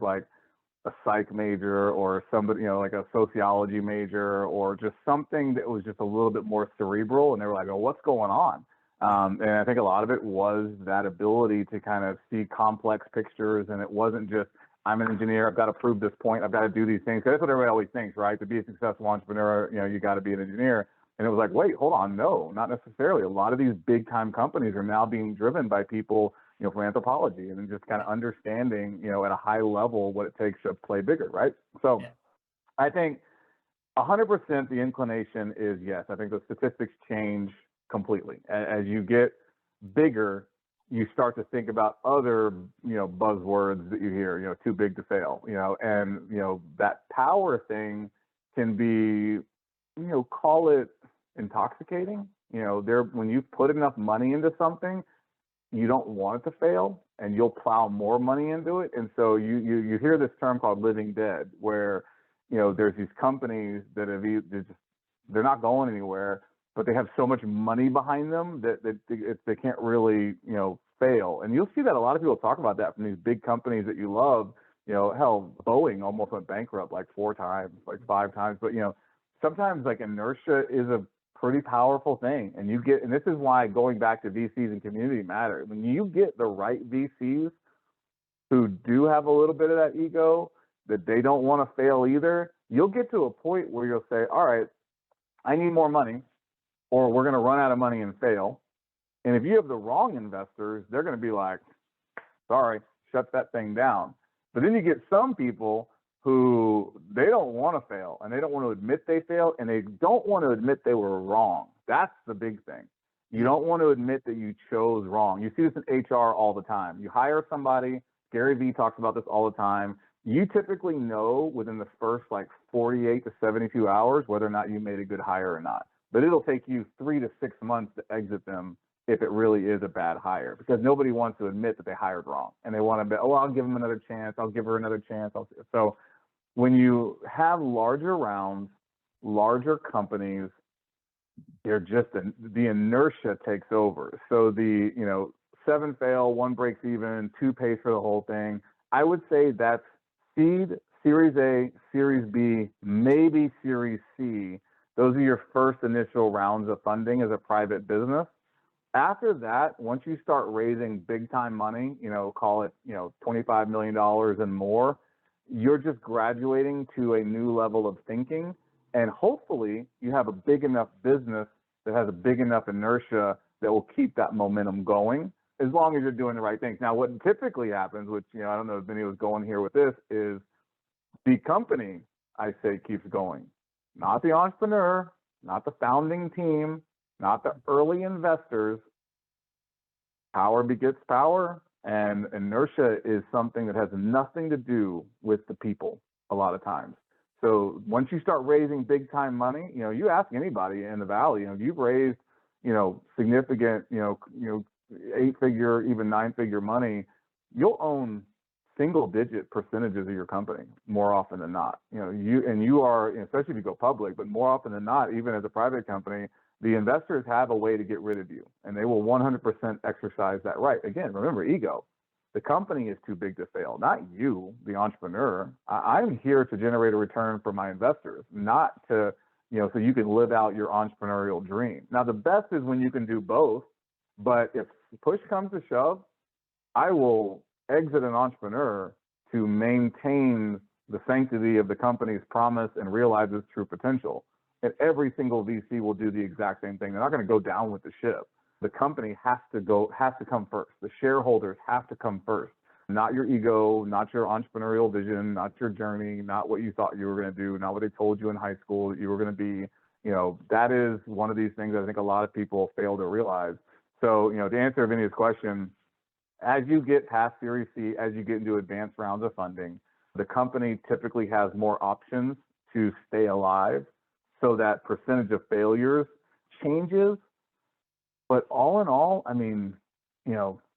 a psych major or somebody, a sociology major or just something that was just a little bit more cerebral, and they were like, oh, what's going on? And I think a lot of it was that ability to kind of see complex pictures, and it wasn't just, I'm an engineer, I've got to prove this point, I've got to do these things. That's what everybody always thinks, right? To be a successful entrepreneur, you got to be an engineer. And it was like, wait, hold on. No, not necessarily. A lot of these big time companies are now being driven by people, from anthropology and just kind of understanding, at a high level what it takes to play bigger, right? So I think 100% the inclination is yes. I think the statistics change completely. As you get bigger, you start to think about other, buzzwords that you hear, too big to fail, and, that power thing can be, call it intoxicating. When you put enough money into something, you don't want it to fail, and you'll plow more money into it. And so you hear this term called living dead, where there's these companies that they're not going anywhere, but they have so much money behind them that they can't really fail. And you'll see that a lot of people talk about that from these big companies that you love. Hell, Boeing almost went bankrupt 4 times, 5 times, but sometimes inertia is a pretty powerful thing. And this is why going back to VCs and community matter. When you get the right VCs who do have a little bit of that ego, that they don't want to fail either, you'll get to a point where you'll say, all right, I need more money, or we're going to run out of money and fail. And if you have the wrong investors, they're going to be like, sorry, shut that thing down. But then you get some people who they don't want to fail, and they don't want to admit they failed, and they don't want to admit they were wrong. That's the big thing. You don't want to admit that you chose wrong. You see this in HR all the time. You hire somebody, Gary Vee talks about this all the time. you typically know within the first like 48 to 72 hours whether or not you made a good hire or not. But it'll take you 3 to 6 months to exit them if it really is a bad hire, because nobody wants to admit that they hired wrong, and they want to be, oh, I'll give them another chance, I'll give her another chance. So when you have larger rounds, larger companies, they're just the inertia takes over. So the 7 fail, 1 breaks even, 2 pays for the whole thing. I would say that's seed, Series A, Series B, maybe Series C. Those are your first initial rounds of funding as a private business. After that, once you start raising big time money, call it, $25 million and more, you're just graduating to a new level of thinking. And hopefully you have a big enough business that has a big enough inertia that will keep that momentum going, as long as you're doing the right things. Now, what typically happens, which, I don't know if Vinny was going here with this, is the company, I say, keeps going. Not the entrepreneur, not the founding team, not the early investors. Power begets power, and inertia is something that has nothing to do with the people a lot of times. So once you start raising big time money, you ask anybody in the Valley, you've raised, significant, 8-figure, even 9-figure money, you'll own single-digit percentages of your company more often than not. You are, especially if you go public, but more often than not, even as a private company, the investors have a way to get rid of you, and they will 100% exercise that right. Again, remember, ego. The company is too big to fail, not you, the entrepreneur. I'm here to generate a return for my investors, not to, so you can live out your entrepreneurial dream. Now, the best is when you can do both, but if push comes to shove, I will exit an entrepreneur to maintain the sanctity of the company's promise and realize its true potential. And every single VC will do the exact same thing. They're not going to go down with the ship. The company has to come first. The shareholders have to come first. Not your ego, not your entrepreneurial vision, not your journey, not what you thought you were going to do, not what they told you in high school that you were going to be. That is one of these things I think a lot of people fail to realize. So, to answer Vinny's question, as you get past Series C, as you get into advanced rounds of funding, the company typically has more options to stay alive, so that percentage of failures changes. But all in all,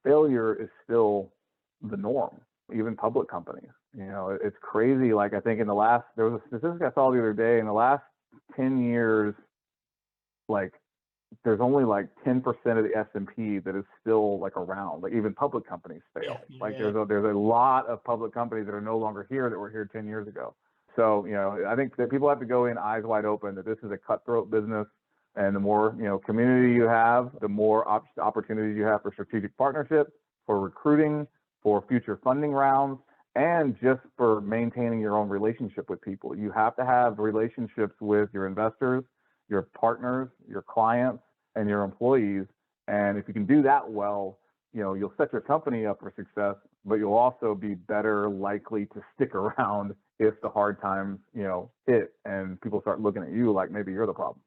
failure is still the norm, even public companies. It's crazy. Like, I think there was a statistic I saw the other day, in the last 10 years, like, there's only like 10% of the S&P that is still like around. Like, even public companies fail. There's a lot of public companies that are no longer here that were here 10 years ago. So, I think that people have to go in eyes wide open, that this is a cutthroat business. And the more, community you have, the more opportunities you have for strategic partnerships, for recruiting, for future funding rounds, and just for maintaining your own relationship with people. You have to have relationships with your investors, your partners, your clients, and your employees. And if you can do that well, you'll set your company up for success, but you'll also be better likely to stick around if the hard times, hit and people start looking at you like maybe you're the problem.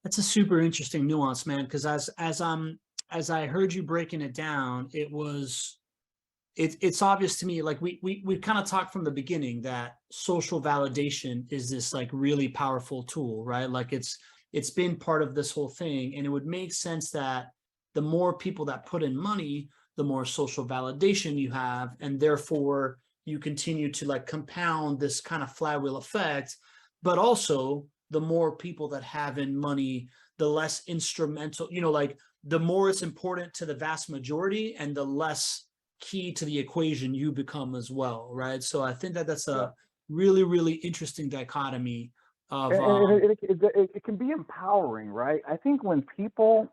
That's a super interesting nuance, man. Because as I heard you breaking it down, it's obvious to me. Like we kind of talked from the beginning that social validation is this like really powerful tool, right? Like it's been part of this whole thing, and it would make sense that the more people that put in money, the more social validation you have, and therefore you continue to like compound this kind of flywheel effect. But also, the more people that have in money, the less instrumental, like the more it's important to the vast majority and the less key to the equation you become as well, right? So I think that that's a really, really interesting dichotomy of...
it can be empowering, right? I think when people...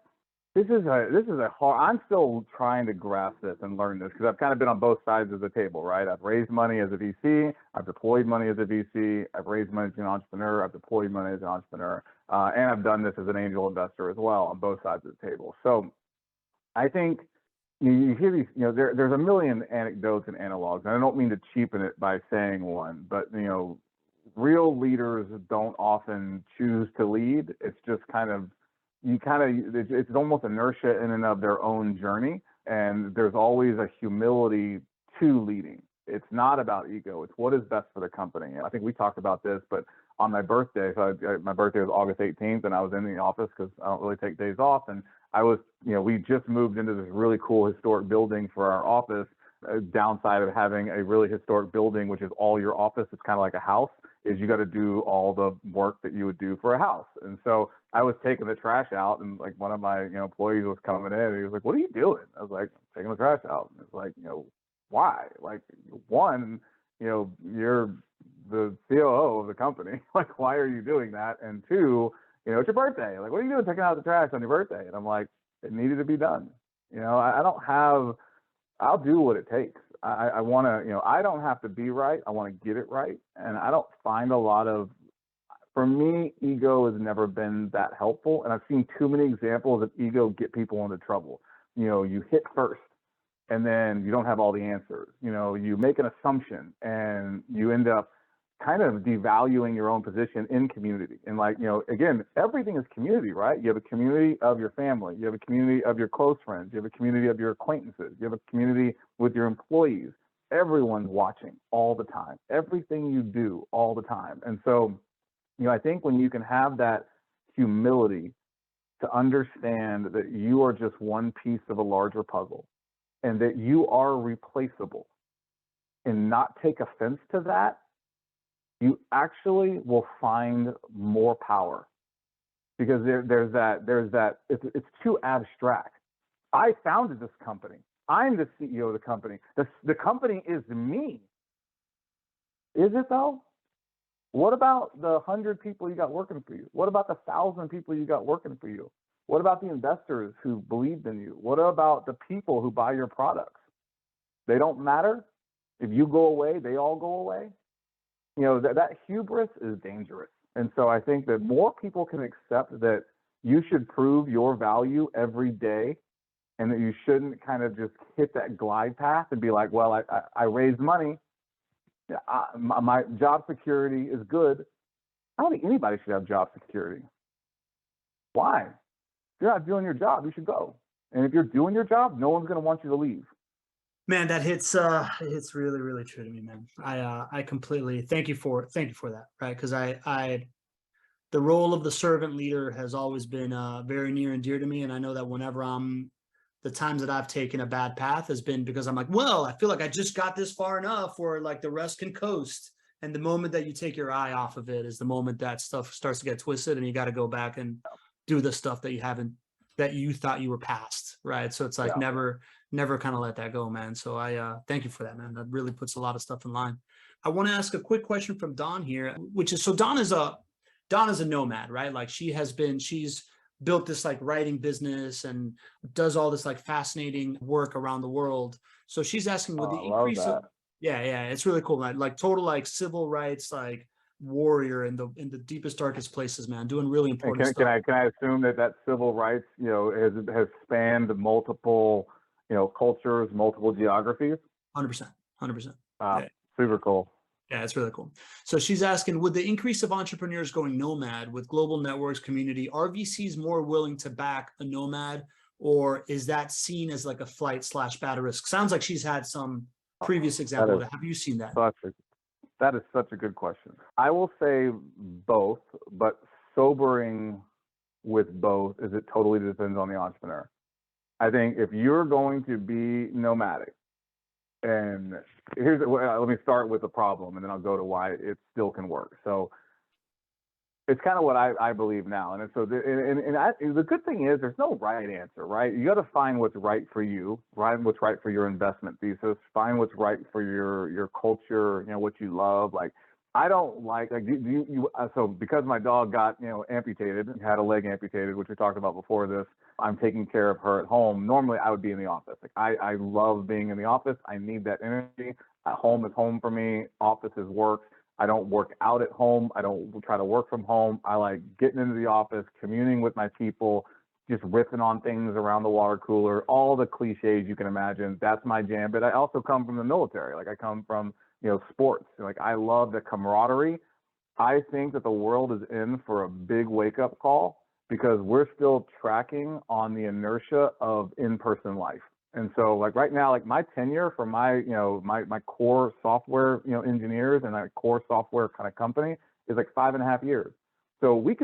This is a hard... I'm still trying to grasp this and learn this, because I've kind of been on both sides of the table, right? I've raised money as a VC. I've deployed money as a VC. I've raised money as an entrepreneur. I've deployed money as an entrepreneur. And I've done this as an angel investor as well on both sides of the table. So I think you hear these, there's a million anecdotes and analogs. And I don't mean to cheapen it by saying one, but, real leaders don't often choose to lead. It's just kind of, it's almost inertia in and of their own journey. And there's always a humility to leading. It's not about ego. It's what is best for the company. And I think we talked about this, but on my birthday, my birthday was August 18th, and I was in the office because I don't really take days off. And I was, we just moved into this really cool historic building for our office. A downside of having a really historic building, which is all your office, it's kind of like a house, is you got to do all the work that you would do for a house. And so I was taking the trash out, and like one of my employees was coming in, and he was like, "What are you doing?" I was like, "Taking the trash out." And it's like, why? Like, one, you're the COO of the company. Like, why are you doing that? And two, it's your birthday. Like, what are you doing taking out the trash on your birthday? And I'm like, it needed to be done. I don't have. I'll do what it takes. I want to, I don't have to be right. I want to get it right. And I don't find a lot of, for me, ego has never been that helpful. And I've seen too many examples of ego get people into trouble. You hit first and then you don't have all the answers. You make an assumption and you end up kind of devaluing your own position in community. And again, everything is community, right? You have a community of your family. You have a community of your close friends. You have a community of your acquaintances. You have a community with your employees. Everyone's watching all the time, everything you do all the time. And so, I think when you can have that humility to understand that you are just one piece of a larger puzzle and that you are replaceable and not take offense to that, you actually will find more power, because there's that it's too abstract. I founded this company. I'm the CEO of the company. The company is me. Is it though? What about the 100 people you got working for you? What about the 1,000 people you got working for you? What about the investors who believed in you? What about the people who buy your products? They don't matter. If you go away, they all go away. That hubris is dangerous. And so I think that more people can accept that you should prove your value every day, and that you shouldn't kind of just hit that glide path and be like, well, I raised money. My job security is good. I don't think anybody should have job security. Why? If you're not doing your job, you should go. And if you're doing your job, no one's going to want you to leave.
Man, that hits really, really true to me, man. I completely thank you for that, right? Because the role of the servant leader has always been very near and dear to me. And I know that whenever the times that I've taken a bad path has been because I'm like, well, I feel like I just got this far enough where like the rest can coast. And the moment that you take your eye off of it is the moment that stuff starts to get twisted, and you got to go back and do the stuff that you thought you were past, right? So it's like never kind of let that go, man. So I thank you for that, man. That really puts a lot of stuff in line. I want to ask a quick question from Dawn here, which is, so Dawn is a nomad, right? Like she's built this like writing business and does all this like fascinating work around the world. So she's asking, with the increase of, yeah, it's really cool, man. Like total like civil rights like warrior in the deepest, darkest places, man, doing really important stuff.
Can I assume that civil rights, has spanned multiple, cultures, multiple geographies?
100%.
Yeah. Super cool.
Yeah, it's really cool. So she's asking, with the increase of entrepreneurs going nomad with global networks community, are VCs more willing to back a nomad, or is that seen as like a flight/bad risk? Sounds like she's had some previous example of that. Have you seen that?
That is such a good question. I will say both, but sobering with both is it totally depends on the entrepreneur. I think if you're going to be nomadic, and let me start with the problem, and then I'll go to why it still can work. So it's kind of what I believe now. And so the good thing is there's no right answer, right? You got to find what's right for you, find what's right for your investment thesis, find what's right for your culture, what you love. Like, I don't like so because my dog got, amputated, had a leg amputated, which we talked about before this, I'm taking care of her at home. Normally I would be in the office. Like, I love being in the office. I need that energy. Home is home for me. Office is work. I don't work out at home. I don't try to work from home. I like getting into the office, communing with my people, just riffing on things around the water cooler, all the cliches you can imagine. That's my jam. But I also come from the military. Like, I come from, sports. Like, I love the camaraderie. I think that the world is in for a big wake-up call, because we're still tracking on the inertia of in-person life. And so like right now, like my tenure for my, my core software, engineers and my core software kind of company is like 5.5 years. So we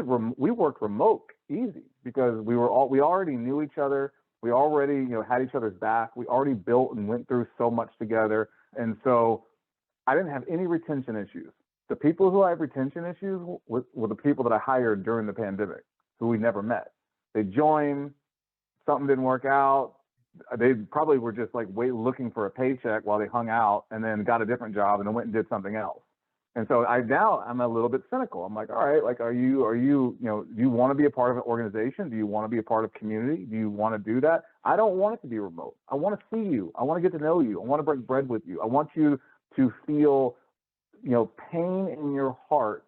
worked remote easy because we already knew each other. We already, had each other's back. We already built and went through so much together. And so I didn't have any retention issues. The people who I have retention issues were the people that I hired during the pandemic, who we never met. They joined, something didn't work out. They probably were just like looking for a paycheck while they hung out, and then got a different job and then went and did something else. And so I'm a little bit cynical. I'm like, all right, like, do you want to be a part of an organization? Do you want to be a part of community? Do you want to do that? I don't want it to be remote. I want to see you. I want to get to know you. I want to break bread with you. I want you to feel, pain in your heart,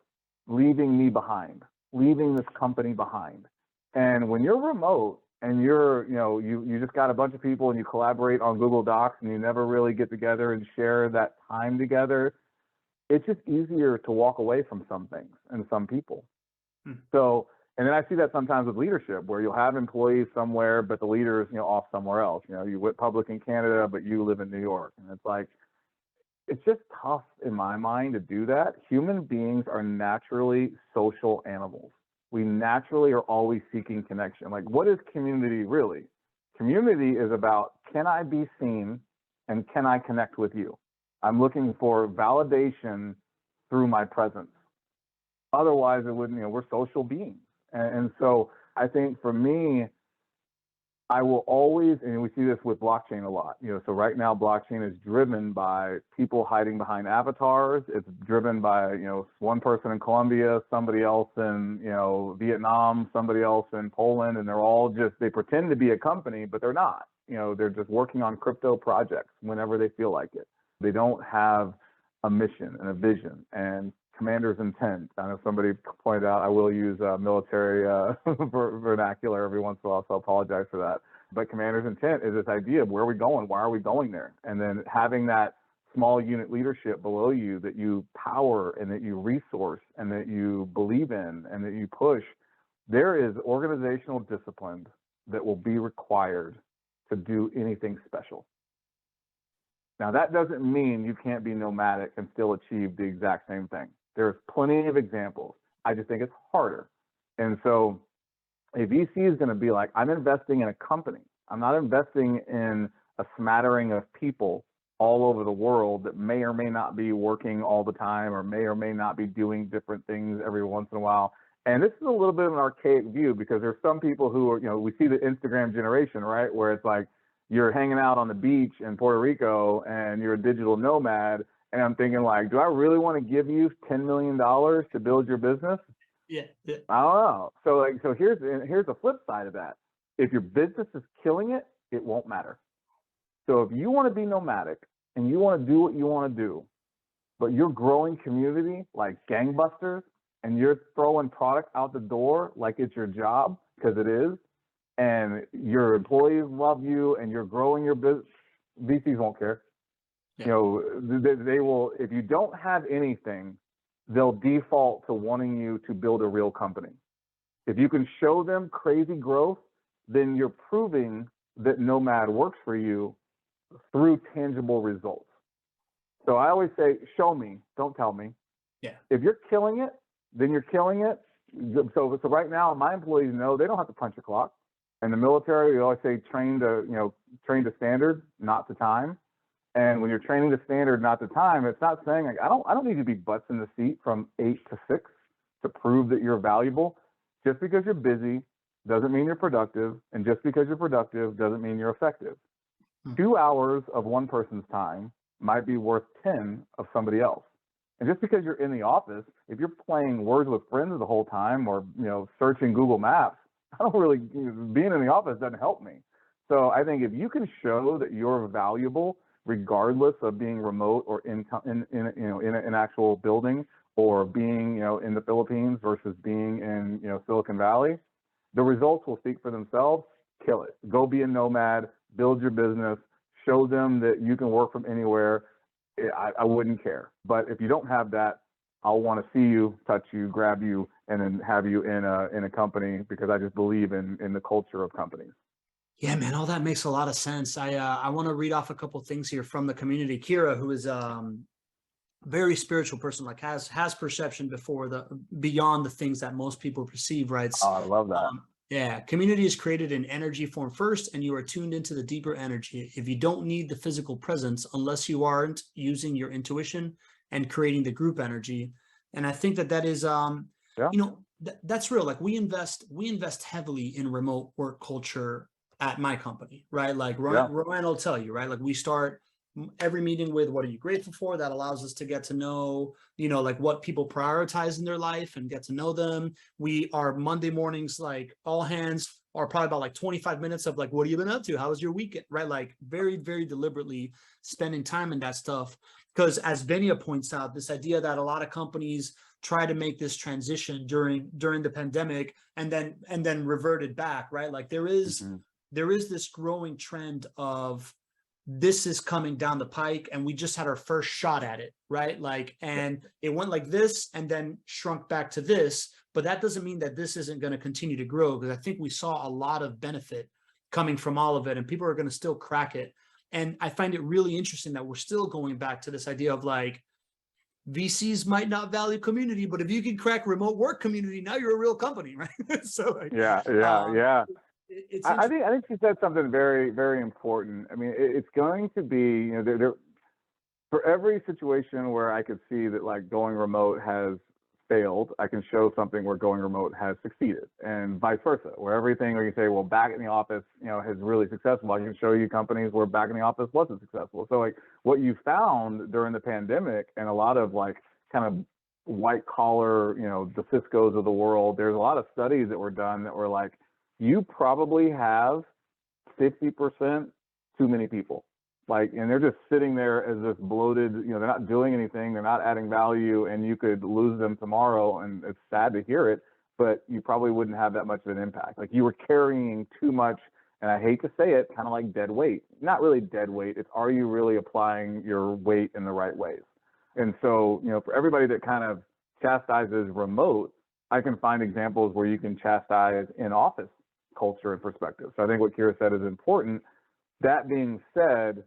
leaving me behind, leaving this company behind. And when you're remote and you just got a bunch of people and you collaborate on Google Docs and you never really get together and share that time together, it's just easier to walk away from some things and some people. So, and then I see that sometimes with leadership, where you'll have employees somewhere, but the leader is, off somewhere else. You went public in Canada, but you live in New York. And it's like, it's just tough in my mind to do that. Human beings are naturally social animals. We naturally are always seeking connection. Like, what is community really? Community is about, can I be seen and can I connect with you? I'm looking for validation through my presence. Otherwise, it wouldn't, we're social beings. And so I think for me, I will always, and we see this with blockchain a lot, so right now blockchain is driven by people hiding behind avatars. It's driven by, one person in Colombia, somebody else in, Vietnam, somebody else in Poland, and they're all they pretend to be a company, but they're not. They're just working on crypto projects whenever they feel like it. They don't have a mission and a vision and commander's intent. I know somebody pointed out, I will use military vernacular every once in a while, so I apologize for that. But commander's intent is this idea of where are we going? Why are we going there? And then having that small unit leadership below you that you power and that you resource and that you believe in and that you push, there is organizational discipline that will be required to do anything special. Now, that doesn't mean you can't be nomadic and still achieve the exact same thing. There's plenty of examples. I just think it's harder. And so a VC is going to be like, I'm investing in a company. I'm not investing in a smattering of people all over the world that may or may not be working all the time or may not be doing different things every once in a while. And this is a little bit of an archaic view because there's some people who are, we see the Instagram generation, right? Where it's like, you're hanging out on the beach in Puerto Rico and you're a digital nomad. And I'm thinking like, do I really want to give you $10 million to build your business?
Yeah.
I don't know. So here's the flip side of that. If your business is killing it, it won't matter. So if you want to be nomadic and you want to do what you want to do, but you're growing community like gangbusters and you're throwing product out the door like it's your job, because it is, and your employees love you and you're growing your business, VCs won't care. Yeah. They will, if you don't have anything, they'll default to wanting you to build a real company. If you can show them crazy growth, then you're proving that Nomad works for you through tangible results. So I always say, show me, don't tell me.
Yeah.
If you're killing it, then you're killing it. So right now, my employees know they don't have to punch a clock. In the military, we always say train to standard, not to time. And when you're training to standard, not to time, it's not saying like I don't need to be butts in the seat from 8 to 6 to prove that you're valuable. Just because you're busy doesn't mean you're productive, and just because you're productive doesn't mean you're effective. 2 hours of one person's time might be worth 10 of somebody else. And just because you're in the office, if you're playing Words with Friends the whole time or searching Google Maps, I don't really, being in the office doesn't help me. So I think if you can show that you're valuable, regardless of being remote or in an actual building, or being in the Philippines versus being in Silicon Valley, the results will speak for themselves. Kill it. Go be a nomad. Build your business. Show them that you can work from anywhere. I wouldn't care. But if you don't have that, I'll want to see you, touch you, grab you, and then have you in a company, because I just believe in the culture of companies.
Yeah, man, all that makes a lot of sense. I want to read off a couple things here from the community. Kira, who is very spiritual person, like has perception before the beyond the things that most people perceive, writes,
Oh, I love that.
yeah, community is created in energy form first, and you are tuned into the deeper energy. If you don't need the physical presence, unless you aren't using your intuition and creating the group energy. And I think that that is,
Yeah.
that's real. Like we invest heavily in remote work culture at my company, right? Like
Yeah.
Ryan will tell you, right? Like we start every meeting with what are you grateful for. That allows us to get to know, like what people prioritize in their life and get to know them. We are Monday mornings, like all hands are probably about like 25 minutes of like, what have you been up to? How was your weekend? Right? Like very, very deliberately spending time in that stuff. Because as Venia points out, this idea that a lot of companies try to make this transition during the pandemic and then reverted back, right? Like there is
Mm-hmm.
this growing trend of this is coming down the pike and we just had our first shot at it, right? Like, and it went like this and then shrunk back to this, but that doesn't mean that this isn't going to continue to grow, because I think we saw a lot of benefit coming from all of it and people are going to still crack it. And I find it really interesting that we're still going back to this idea of like VCs might not value community, but if you can crack remote work community, now you're a real company, right? So like,
Yeah. Yeah. Yeah.
it's
I think she said something very, very important. I mean, it's going to be, there for every situation where I could see that like going remote has failed, I can show something where going remote has succeeded, and vice versa. Where everything where you say, well, back in the office, has really successful, I can show you companies where back in the office wasn't successful. So like what you found during the pandemic and a lot of like kind of white collar, the Cisco's of the world, there's a lot of studies that were done that were like, you probably have 50% too many people. Like, and they're just sitting there as this bloated, they're not doing anything, they're not adding value, and you could lose them tomorrow. And it's sad to hear it, but you probably wouldn't have that much of an impact. Like you were carrying too much, and I hate to say it, kind of like dead weight. Not really dead weight. It's, are you really applying your weight in the right ways? And so, for everybody that kind of chastises remote, I can find examples where you can chastise in office culture and perspective. So I think what Kira said is important. That being said,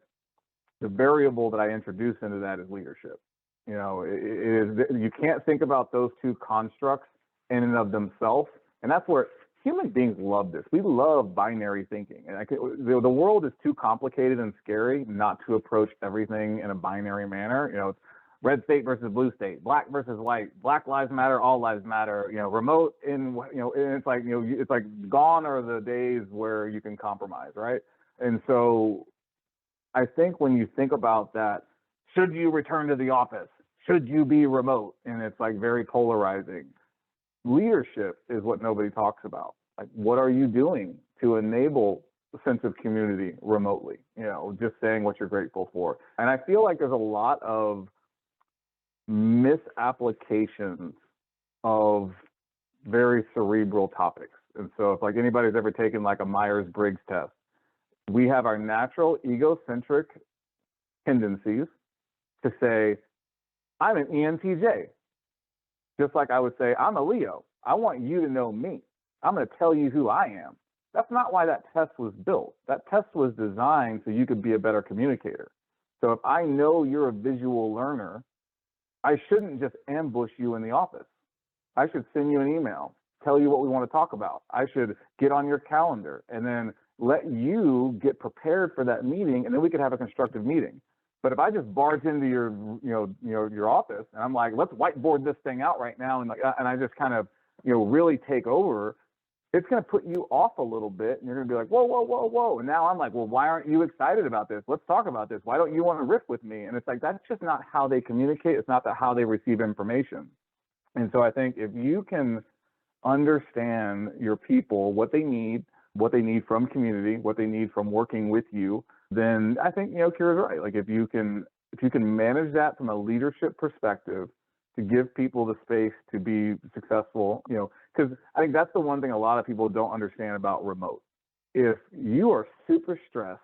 the variable that I introduce into that is leadership. You can't think about those two constructs in and of themselves. And that's where human beings love this. We love binary thinking. And the world is too complicated and scary not to approach everything in a binary manner. It's red state versus blue state, black versus white, Black lives matter, all lives matter, remote and it's like, it's like gone are the days where you can compromise, right? And so I think when you think about that, should you return to the office? Should you be remote? And it's like very polarizing. Leadership is what nobody talks about. Like, what are you doing to enable a sense of community remotely? Just saying what you're grateful for. And I feel like there's a lot of misapplications of very cerebral topics. And so if like anybody's ever taken like a Myers-Briggs test, we have our natural egocentric tendencies to say, I'm an ENTJ. Just like I would say, I'm a Leo. I want you to know me. I'm going to tell you who I am. That's not why that test was built. That test was designed so you could be a better communicator. So if I know you're a visual learner, I shouldn't just ambush you in the office. I should send you an email, tell you what we want to talk about. I should get on your calendar and then let you get prepared for that meeting, and then we could have a constructive meeting. But if I just barge into your office and I'm like, let's whiteboard this thing out right now, and I just kind of really take over, it's going to put you off a little bit, and you're going to be like, whoa, whoa, whoa, whoa. And now I'm like, well, why aren't you excited about this? Let's talk about this. Why don't you want to riff with me? And it's like, that's just not how they communicate. It's not how they receive information. And so I think if you can understand your people, what they need from community, what they need from working with you, then I think, Kira's right. Like if you can manage that from a leadership perspective, to give people the space to be successful, because I think that's the one thing a lot of people don't understand about remote. If you are super stressed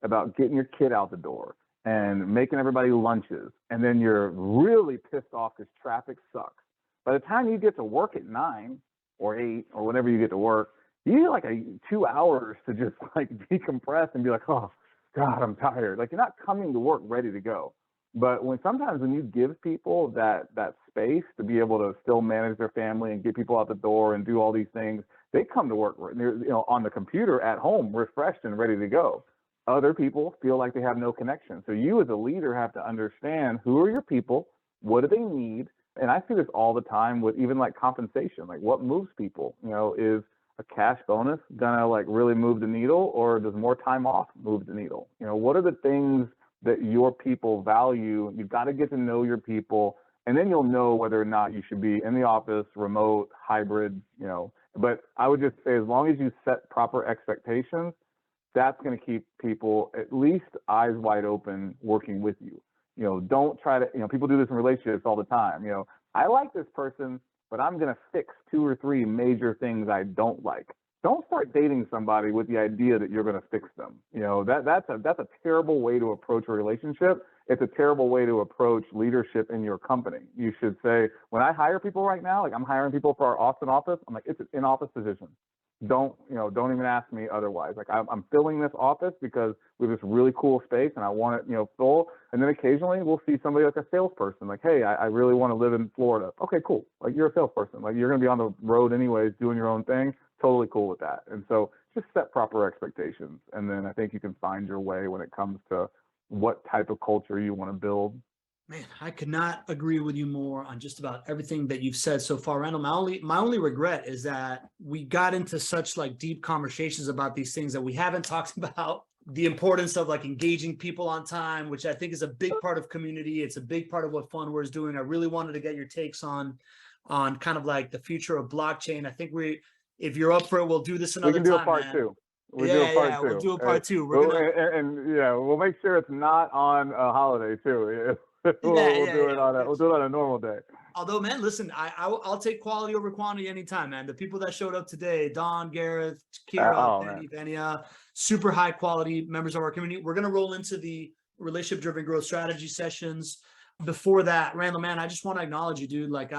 about getting your kid out the door and making everybody lunches, and then you're really pissed off because traffic sucks, by the time you get to work at 9 or 8 or whenever you get to work, you need like 2 hours to just like decompress and be like, oh God, I'm tired. Like, you're not coming to work ready to go. But sometimes when you give people that space to be able to still manage their family and get people out the door and do all these things, they come to work, on the computer at home, refreshed and ready to go. Other people feel like they have no connection. So you as a leader have to understand, who are your people, what do they need? And I see this all the time with even like compensation, like what moves people. Is a cash bonus gonna like really move the needle, or does more time off move the needle? What are the things that your people value? You've got to get to know your people, and then you'll know whether or not you should be in the office, remote, hybrid. But I would just say, as long as you set proper expectations, that's going to keep people at least eyes wide open working with you. Don't try to, people do this in relationships all the time. I like this person, but I'm going to fix 2 or 3 major things I don't like. Don't start dating somebody with the idea that you're going to fix them. That's a terrible way to approach a relationship. It's a terrible way to approach leadership in your company. You should say, when I hire people right now, like I'm hiring people for our Austin office, I'm like, it's an in-office position. Don't even ask me otherwise. Like, I'm filling this office because we have this really cool space and I want it, full. And then occasionally we'll see somebody like a salesperson, like, hey, I really want to live in Florida. Okay, cool. Like, you're a salesperson. Like, you're going to be on the road anyways, doing your own thing. Totally cool with that. And so just set proper expectations. And then I think you can find your way when it comes to what type of culture you want to build.
Man, I could not agree with you more on just about everything that you've said so far, Randall. My only regret is that we got into such like deep conversations about these things that we haven't talked about the importance of like engaging people on time, which I think is a big part of community. It's a big part of what Phunware is doing. I really wanted to get your takes on kind of like the future of blockchain. I think if you're up for it, we'll do this another time.
We can do a part 2. We'll do a part 2.
We're gonna
we'll make sure it's not on a holiday too. We'll do it on a normal day.
Although, man, listen, I'll take quality over quantity anytime, man. The people that showed up today, Don, Gareth, Kira, Penny, Venia, super high quality members of our community. We're gonna roll into the relationship driven growth strategy sessions. Before that, Randall, man, I just want to acknowledge you, dude. Like,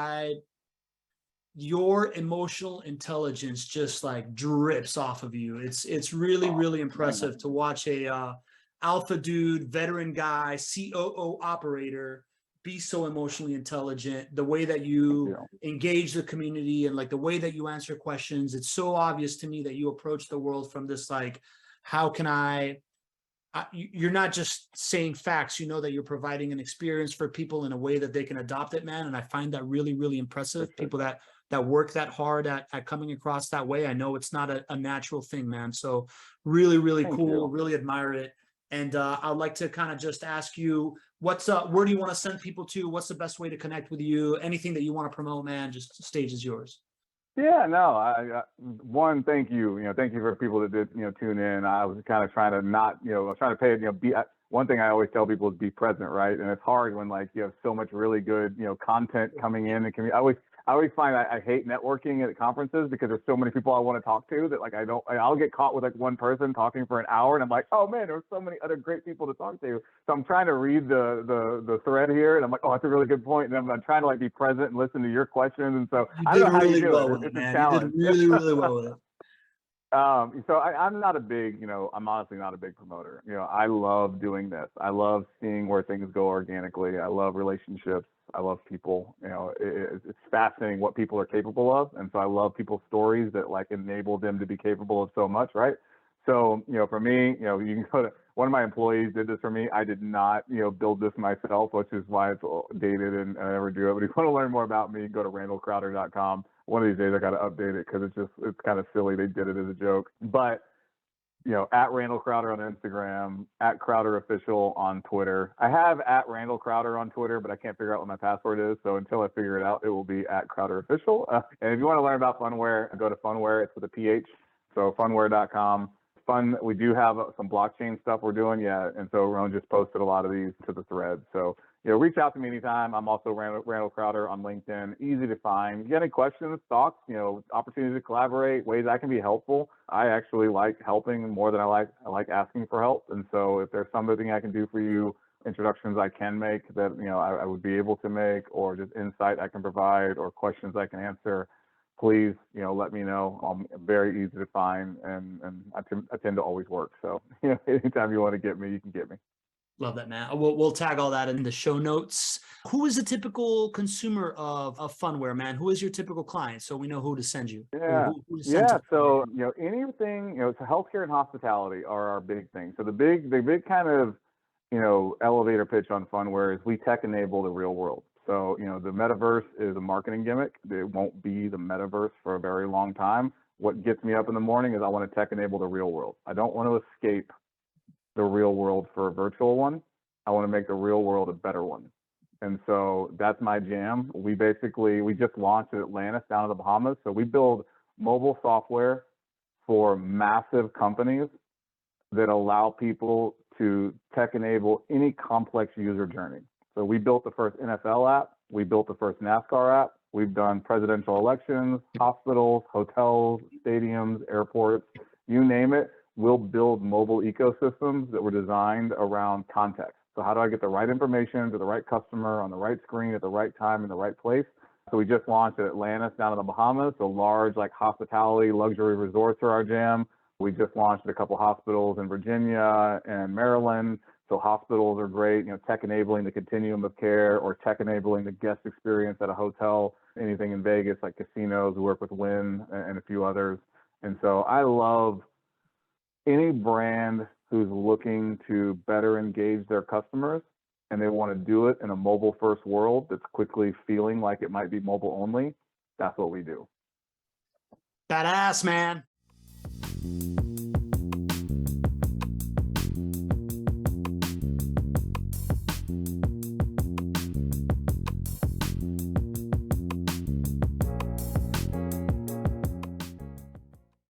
your emotional intelligence just like drips off of you. It's really, really impressive to watch a alpha dude, veteran guy, COO operator be so emotionally intelligent. The way that you engage the community and like the way that you answer questions, it's so obvious to me that you approach the world from this like, how can you're not just saying facts, that you're providing an experience for people in a way that they can adopt it, man. And I find that really, really impressive. People that work that hard at coming across that way. I know it's not a natural thing, man. So really, really cool. Really admire it. And I'd like to kind of just ask you, where do you want to send people to? What's the best way to connect with you? Anything that you want to promote, man, just the stage is yours.
Yeah, no, one, thank you. Thank you for people that did, tune in. I was kind of trying to not, I was trying to pay, one thing I always tell people is be present, right? And it's hard when like you have so much really good, content coming in. And I always find I hate networking at conferences because there's so many people I want to talk to that like I'll get caught with like one person talking for an hour and I'm like, oh man, there's so many other great people to talk to. So I'm trying to read the thread here and I'm like, oh, that's a really good point. And I'm trying to like be present and listen to your questions. And so I don't know how you do it. It's a challenge.
You did really, really well with it.
So I'm not a big, I'm honestly not a big promoter. I love doing this. I love seeing where things go organically. I love relationships. I love people. It's fascinating what people are capable of. And so I love people's stories that like enable them to be capable of so much, right? So, for me, you can go to, one of my employees did this for me. I did not, build this myself, which is why it's dated and I never do it. But if you want to learn more about me, go to randallcrowder.com. One of these days I got to update it because it's kind of silly. They did it as a joke. But, at Randall Crowder on Instagram, at Crowder Official on Twitter. I have at Randall Crowder on Twitter, but I can't figure out what my password is. So until I figure it out, it will be at Crowder Official. And if you want to learn about Phunware, go to Phunware. It's with a PH. So phunware.com. We do have some blockchain stuff we're doing. Yeah. And so Ron just posted a lot of these to the thread. So, reach out to me anytime. I'm also Randall Crowder on LinkedIn. Easy to find. If you got any questions, thoughts, opportunities to collaborate, ways I can be helpful. I actually like helping more than I like asking for help. And so if there's something I can do for you, introductions I can make that, I would be able to make, or just insight I can provide or questions I can answer, please, let me know. I'm very easy to find, and I tend to always work. So, anytime you want to get me, you can get me.
Love that, man. We'll tag all that in the show notes. Who is a typical consumer of Phunware, man? Who is your typical client? So we know who to send you.
Yeah.
Who to send to
So, anything, so healthcare and hospitality are our big things. So the big kind of, elevator pitch on Phunware is we tech enable the real world. So, the metaverse is a marketing gimmick. It won't be the metaverse for a very long time. What gets me up in the morning is I want to tech enable the real world. I don't want to escape the real world for a virtual one. I want to make the real world a better one. And so that's my jam. We just launched at Atlantis down in the Bahamas. So we build mobile software for massive companies that allow people to tech enable any complex user journey. So we built the first NFL app. We built the first NASCAR app. We've done presidential elections, hospitals, hotels, stadiums, airports, you name it. We'll build mobile ecosystems that were designed around context. So how do I get the right information to the right customer on the right screen at the right time in the right place? So we just launched at Atlantis down in the Bahamas. So large hospitality, luxury resorts are our jam. We just launched at a couple hospitals in Virginia and Maryland. So hospitals are great, tech enabling the continuum of care or tech enabling the guest experience at a hotel, anything in Vegas like casinos. We work with Wynn and a few others. And so I love any brand who's looking to better engage their customers and they want to do it in a mobile first world that's quickly feeling like it might be mobile only. That's what we do.
Badass, man.